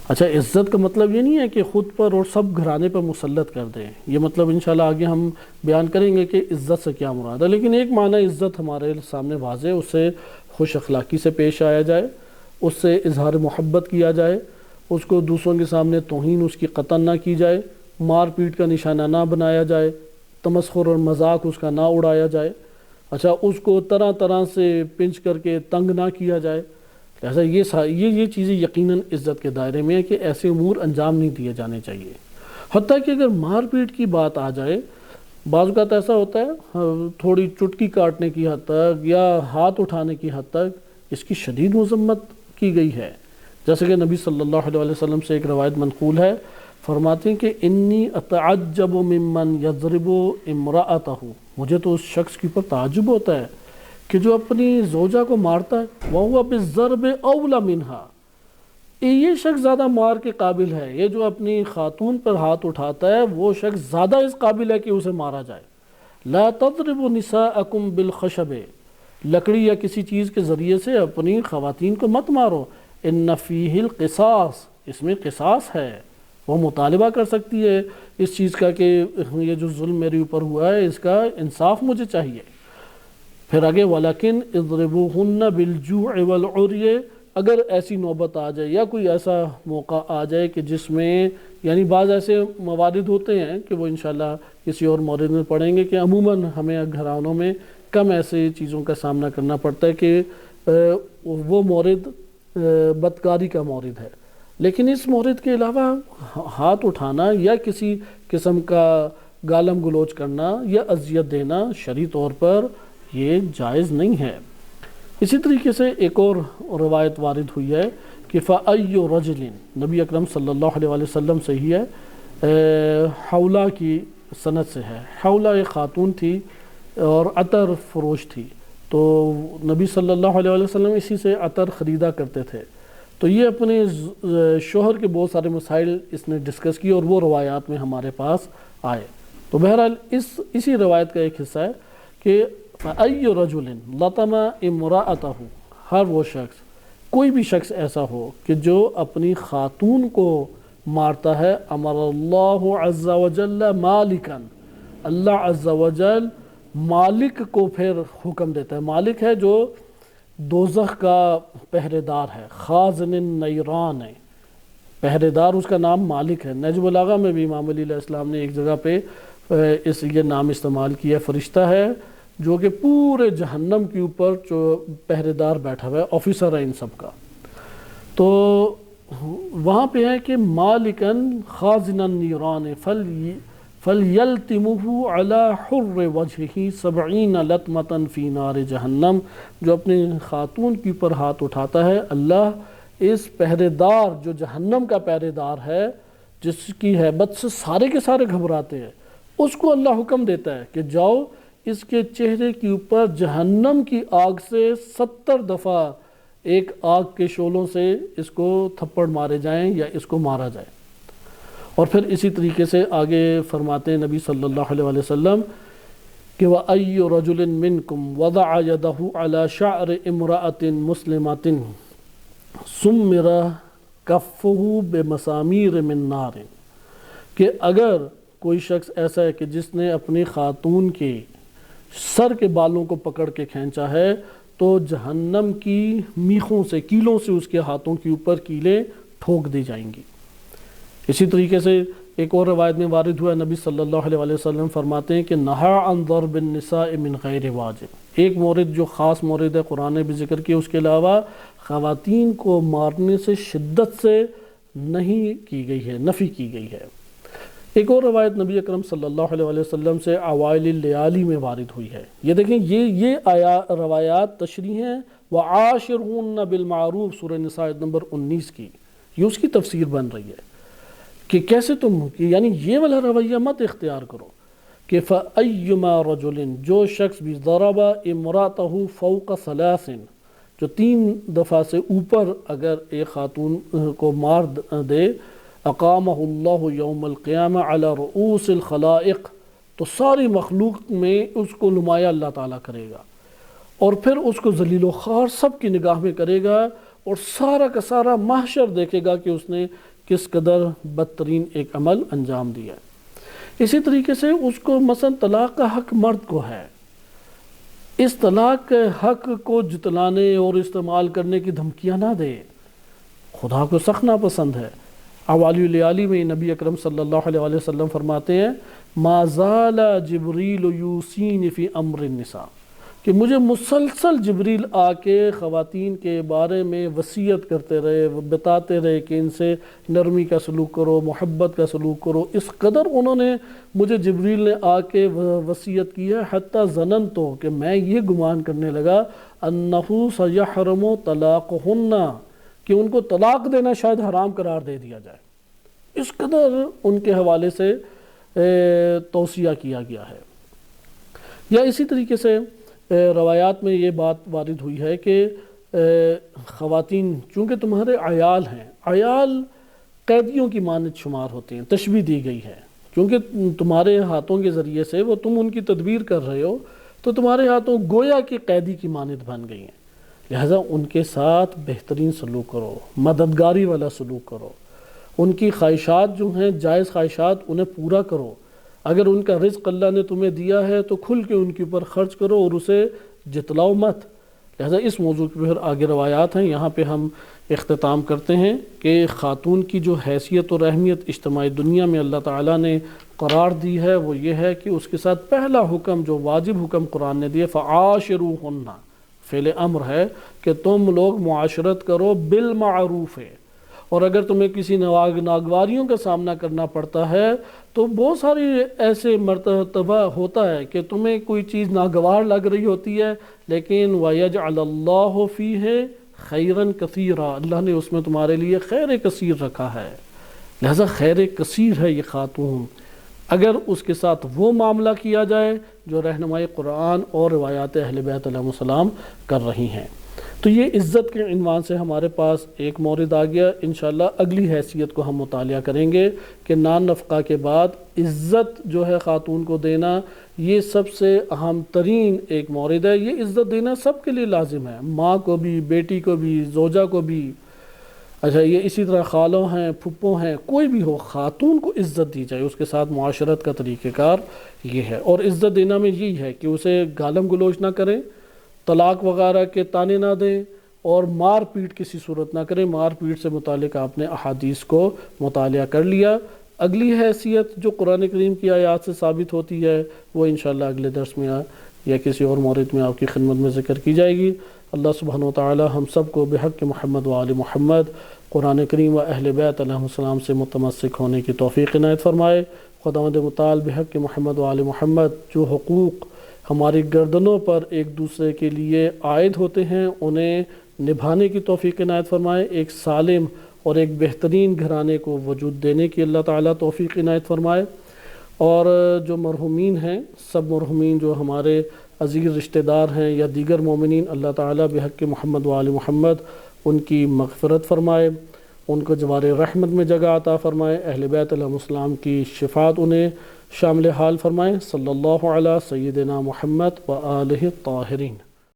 اچھا، عزت کا مطلب یہ نہیں ہے کہ خود پر اور سب گھرانے پر مسلط کر دیں، یہ مطلب انشاءاللہ آگے ہم بیان کریں گے کہ عزت سے کیا مراد ہے، لیکن ایک معنی عزت ہمارے سامنے واضح ہے، اس سے خوش اخلاقی سے پیش آیا جائے، اس سے اظہار محبت کیا جائے، اس کو دوسروں کے سامنے توہین اس کی قطع نہ کی جائے، مار پیٹ کا نشانہ نہ بنایا جائے، تمسخر اور مذاق اس کا نہ اڑایا جائے، اچھا اس کو طرح طرح سے پنچ کر کے تنگ نہ کیا جائے۔ لہٰذا یہ چیزیں یقیناً عزت کے دائرے میں ہے کہ ایسے امور انجام نہیں دیے جانے چاہیے۔ حتیٰ کہ اگر مار پیٹ کی بات آ جائے، بعض اوقات ایسا ہوتا ہے تھوڑی چٹکی کاٹنے کی حد تک یا ہاتھ اٹھانے کی حد تک اس کی شدید مذمت کی گئی ہے، جیسے کہ نبی صلی اللہ علیہ وسلم سے ایک روایت منقول ہے، فرماتے ہیں کہ انی اتعجب ممن یضرب امرأتہ، مجھے تو اس شخص کے اوپر تعجب ہوتا ہے کہ جو اپنی زوجہ کو مارتا ہے، وَهُوَ بِالضَّرْبِ أَوْلَى مِنْهَا، یہ شخص زیادہ مار کے قابل ہے، یہ جو اپنی خاتون پر ہاتھ اٹھاتا ہے وہ شخص زیادہ اس قابل ہے کہ اسے مارا جائے۔ لا تضربوا نساءکم بالخشب، لکڑی یا کسی چیز کے ذریعے سے اپنی خواتین کو مت مارو، ان فیہ القصاص، اس میں قصاص ہے، وہ مطالبہ کر سکتی ہے اس چیز کا کہ یہ جو ظلم میرے اوپر ہوا ہے اس کا انصاف مجھے چاہیے۔ پھر آگے وَلَكِنْ اضربوهن بِالْجُوعِ وَالْعُرْيِ، اگر ایسی نوبت آ جائے یا کوئی ایسا موقع آ جائے کہ جس میں یعنی بعض ایسے موارد ہوتے ہیں کہ وہ انشاءاللہ کسی اور مورد میں پڑھیں گے کہ عموماً ہمیں گھرانوں میں کم ایسے چیزوں کا سامنا کرنا پڑتا ہے کہ وہ مورد بدکاری کا مورد ہے، لیکن اس مورد کے علاوہ ہاتھ اٹھانا یا کسی قسم کا گالم گلوچ کرنا یا اذیت دینا شرعی طور پر یہ جائز نہیں ہے۔ اسی طریقے سے ایک اور روایت وارد ہوئی ہے کہ فَأَيُّ رَجُلٍ، نبی اکرم صلی اللہ علیہ وسلم سے ہی ہے، حولہ کی سند سے ہے، حولہ ایک خاتون تھی اور عطر فروش تھی، تو نبی صلی اللہ علیہ وسلم اسی سے عطر خریدا کرتے تھے، تو یہ اپنے شوہر کے بہت سارے مسائل اس نے ڈسکس کی اور وہ روایات میں ہمارے پاس آئے۔ تو بہرحال اسی روایت کا ایک حصہ ہے کہ فَأَيُّ رَجُلٍ لَطَمَ امْرَأَتَهُ، ہر وہ شخص، کوئی بھی شخص ایسا ہو کہ جو اپنی خاتون کو مارتا ہے، امر اللہ عز وجل مالکا، اللہ عز وجل مالک کو پھر حکم دیتا ہے، مالک ہے جو دوزخ کا پہرے دار ہے، خازن النیران ہے، پہرے دار اس کا نام مالک ہے۔ نہج البلاغہ میں بھی امام علی علیہ السلام نے ایک جگہ پہ یہ نام استعمال کیا، فرشتہ ہے جو کہ پورے جہنم کے اوپر جو پہرے دار بیٹھا ہوا ہے، آفیسر ہے ان سب کا، تو وہاں پہ ہے کہ مالکن خازن النیران فَلْيَلْتِمُهُ عَلَى حُرِّ وَجْهِهِ 70 لَطْمَةً فِي نَارِ جہنم، جو اپنی خاتون کے اوپر ہاتھ اٹھاتا ہے، اللہ اس پہرے دار جو جہنم کا پہرے دار ہے، جس کی ہیبت سے سارے کے سارے گھبراتے ہیں، اس کو اللہ حکم دیتا ہے کہ جاؤ اس کے چہرے کے اوپر جہنم کی آگ سے 70 دفعہ ایک آگ کے شعلوں سے اس کو تھپڑ مارے جائیں یا اس کو مارا جائے۔ اور پھر اسی طریقے سے آگے فرماتے ہیں نبی صلی اللہ علیہ وسلم کہ وَأَيُّ رَجُلٍ مِّنْكُمْ وَضَعَ يَدَهُ عَلَى شَعْرِ امْرَأَةٍ مُسْلِمَةٍ سُمِّرَ كَفُّهُ بِمَسَامِيرٍ مِّن نَارٍ، کہ اگر کوئی شخص ایسا ہے کہ جس نے اپنی خاتون کے سر کے بالوں کو پکڑ کے کھینچا ہے تو جہنم کی میخوں سے، کیلوں سے اس کے ہاتھوں کے اوپر کیلیں ٹھوک دی جائیں گی۔ اسی طریقے سے ایک اور روایت میں وارد ہوا، نبی صلی اللہ علیہ وسلم فرماتے ہیں کہ نہا عن ضرب النساء من غیر واجب، ایک مورد جو خاص مورد ہے قرآن نے بھی ذکر کیا، اس کے علاوہ خواتین کو مارنے سے شدت سے نہیں کی گئی ہے، نفی کی گئی ہے۔ ایک اور روایت نبی اکرم صلی اللہ علیہ وسلم سے اوائل اللیالی میں وارد ہوئی ہے، یہ دیکھیں یہ روایات تشریح ہیں، وعاشرہن بالمعروف سورہ نساء نمبر 19 کی، یہ اس کی تفسیر بن رہی ہے کہ کیسے تم، یعنی یہ والا رویہ مت اختیار کرو کہ فَأَيُّمَا رَجُلٍ، جو شخص بھی ضَرَبَ امْرَأَتَهُ فَوْقَ 3، جو 3 دفعہ سے اوپر اگر ایک خاتون کو مار دے، اقامہ اللہ یوم القیامہ علی رؤوس الخلائق، تو ساری مخلوق میں اس کو نمایاں اللہ تعالیٰ کرے گا اور پھر اس کو ذلیل و خوار سب کی نگاہ میں کرے گا اور سارا کا سارا محشر دیکھے گا کہ اس نے کس قدر بدترین ایک عمل انجام دیا ہے۔ اسی طریقے سے اس کو مثلا طلاق کا حق مرد کو ہے، اس طلاق کے حق کو جتلانے اور استعمال کرنے کی دھمکیاں نہ دے، خدا کو سخت ناپسند ہے۔ اوالی الیالی میں نبی اکرم صلی اللہ علیہ وسلم فرماتے ہیں ما زال جبریل یوسین فی امر النساء، کہ مجھے مسلسل جبریل آ کے خواتین کے بارے میں وصیت کرتے رہے، بتاتے رہے کہ ان سے نرمی کا سلوک کرو، محبت کا سلوک کرو۔ اس قدر انہوں نے مجھے جبریل نے آ کے وصیت کی ہے، حتیٰ ظننت کہ میں یہ گمان کرنے لگا انہ سیحرم طلاقہن، کہ ان کو طلاق دینا شاید حرام قرار دے دیا جائے۔ اس قدر ان کے حوالے سے توصیہ کیا گیا ہے۔ یا اسی طریقے سے روایات میں یہ بات وارد ہوئی ہے کہ خواتین چونکہ تمہارے عیال ہیں، عیال قیدیوں کی مانند شمار ہوتے ہیں، تشبیہ دی گئی ہے، کیونکہ تمہارے ہاتھوں کے ذریعے سے وہ تم ان کی تدبیر کر رہے ہو، تو تمہارے ہاتھوں گویا کہ قیدی کی مانند بن گئی ہیں، لہذا ان کے ساتھ بہترین سلوک کرو، مددگاری والا سلوک کرو، ان کی خواہشات جو ہیں جائز خواہشات انہیں پورا کرو، اگر ان کا رزق اللہ نے تمہیں دیا ہے تو کھل کے ان کے اوپر خرچ کرو اور اسے جتلاؤ مت۔ لہذا اس موضوع پہ پھر آگے روایات ہیں، یہاں پہ ہم اختتام کرتے ہیں کہ خاتون کی جو حیثیت اور اہمیت اجتماعی دنیا میں اللہ تعالیٰ نے قرار دی ہے وہ یہ ہے کہ اس کے ساتھ پہلا حکم جو واجب حکم قرآن نے دیا فعاشروہن، فعل امر ہے کہ تم لوگ معاشرت کرو بالمعروف ہے، اور اگر تمہیں کسی ناگواریوں کا سامنا کرنا پڑتا ہے تو بہت ساری ایسے مرتبہ ہوتا ہے کہ تمہیں کوئی چیز ناگوار لگ رہی ہوتی ہے، لیکن وَيَجْعَلَ اللَّهُ فِيهِ خَيْرًا كَثِيرًا، اللہ نے اس میں تمہارے لیے خیر کثیر رکھا ہے، لہذا خیر کثیر ہے یہ خاتون، اگر اس کے ساتھ وہ معاملہ کیا جائے جو رہنمائی قرآن اور روایات اہل بیت علیہ السلام کر رہی ہیں۔ تو یہ عزت کے عنوان سے ہمارے پاس ایک مورد آ گیا، انشاءاللہ اگلی حیثیت کو ہم مطالعہ کریں گے کہ نان نفقہ کے بعد عزت جو ہے خاتون کو دینا، یہ سب سے اہم ترین ایک مورد ہے۔ یہ عزت دینا سب کے لیے لازم ہے، ماں کو بھی، بیٹی کو بھی، زوجہ کو بھی، اچھا یہ اسی طرح خالوں ہیں، پھپھو ہیں، کوئی بھی ہو، خاتون کو عزت دی جائے، اس کے ساتھ معاشرت کا طریقہ کار یہ ہے۔ اور عزت دینا میں یہی ہے کہ اسے گالم گلوچ نہ کریں، طلاق وغیرہ کے طعنے نہ دیں، اور مار پیٹ کسی صورت نہ کریں۔ مار پیٹ سے متعلق آپ نے احادیث کو مطالعہ کر لیا۔ اگلی حیثیت جو قرآن کریم کی آیات سے ثابت ہوتی ہے وہ انشاءاللہ اگلے درس میں یا کسی اور مورد میں آپ کی خدمت میں ذکر کی جائے گی۔ اللہ سبحانہ وتعالی ہم سب کو بحق محمد و آل محمد قرآن کریم و اہل بیت علیہ السلام سے متمسک ہونے کی توفیق عنایت فرمائے۔ خداوند متعال بحق محمد و آل محمد جو حقوق ہماری گردنوں پر ایک دوسرے کے لیے عائد ہوتے ہیں انہیں نبھانے کی توفیق عنایت فرمائے، ایک سالم اور ایک بہترین گھرانے کو وجود دینے کی اللہ تعالیٰ توفیق عنایت فرمائے۔ اور جو مرحومین ہیں، سب مرحومین جو ہمارے عزیز رشتہ دار ہیں یا دیگر مومنین، اللہ تعالیٰ بحق محمد و آل محمد ان کی مغفرت فرمائے، ان کو جوار رحمت میں جگہ عطا فرمائے، اہل بیت علیہ السلام کی شفاعت انہیں شامل حال فرمائے۔ صلی اللہ علی سیدنا محمد و آلہ الطاہرین۔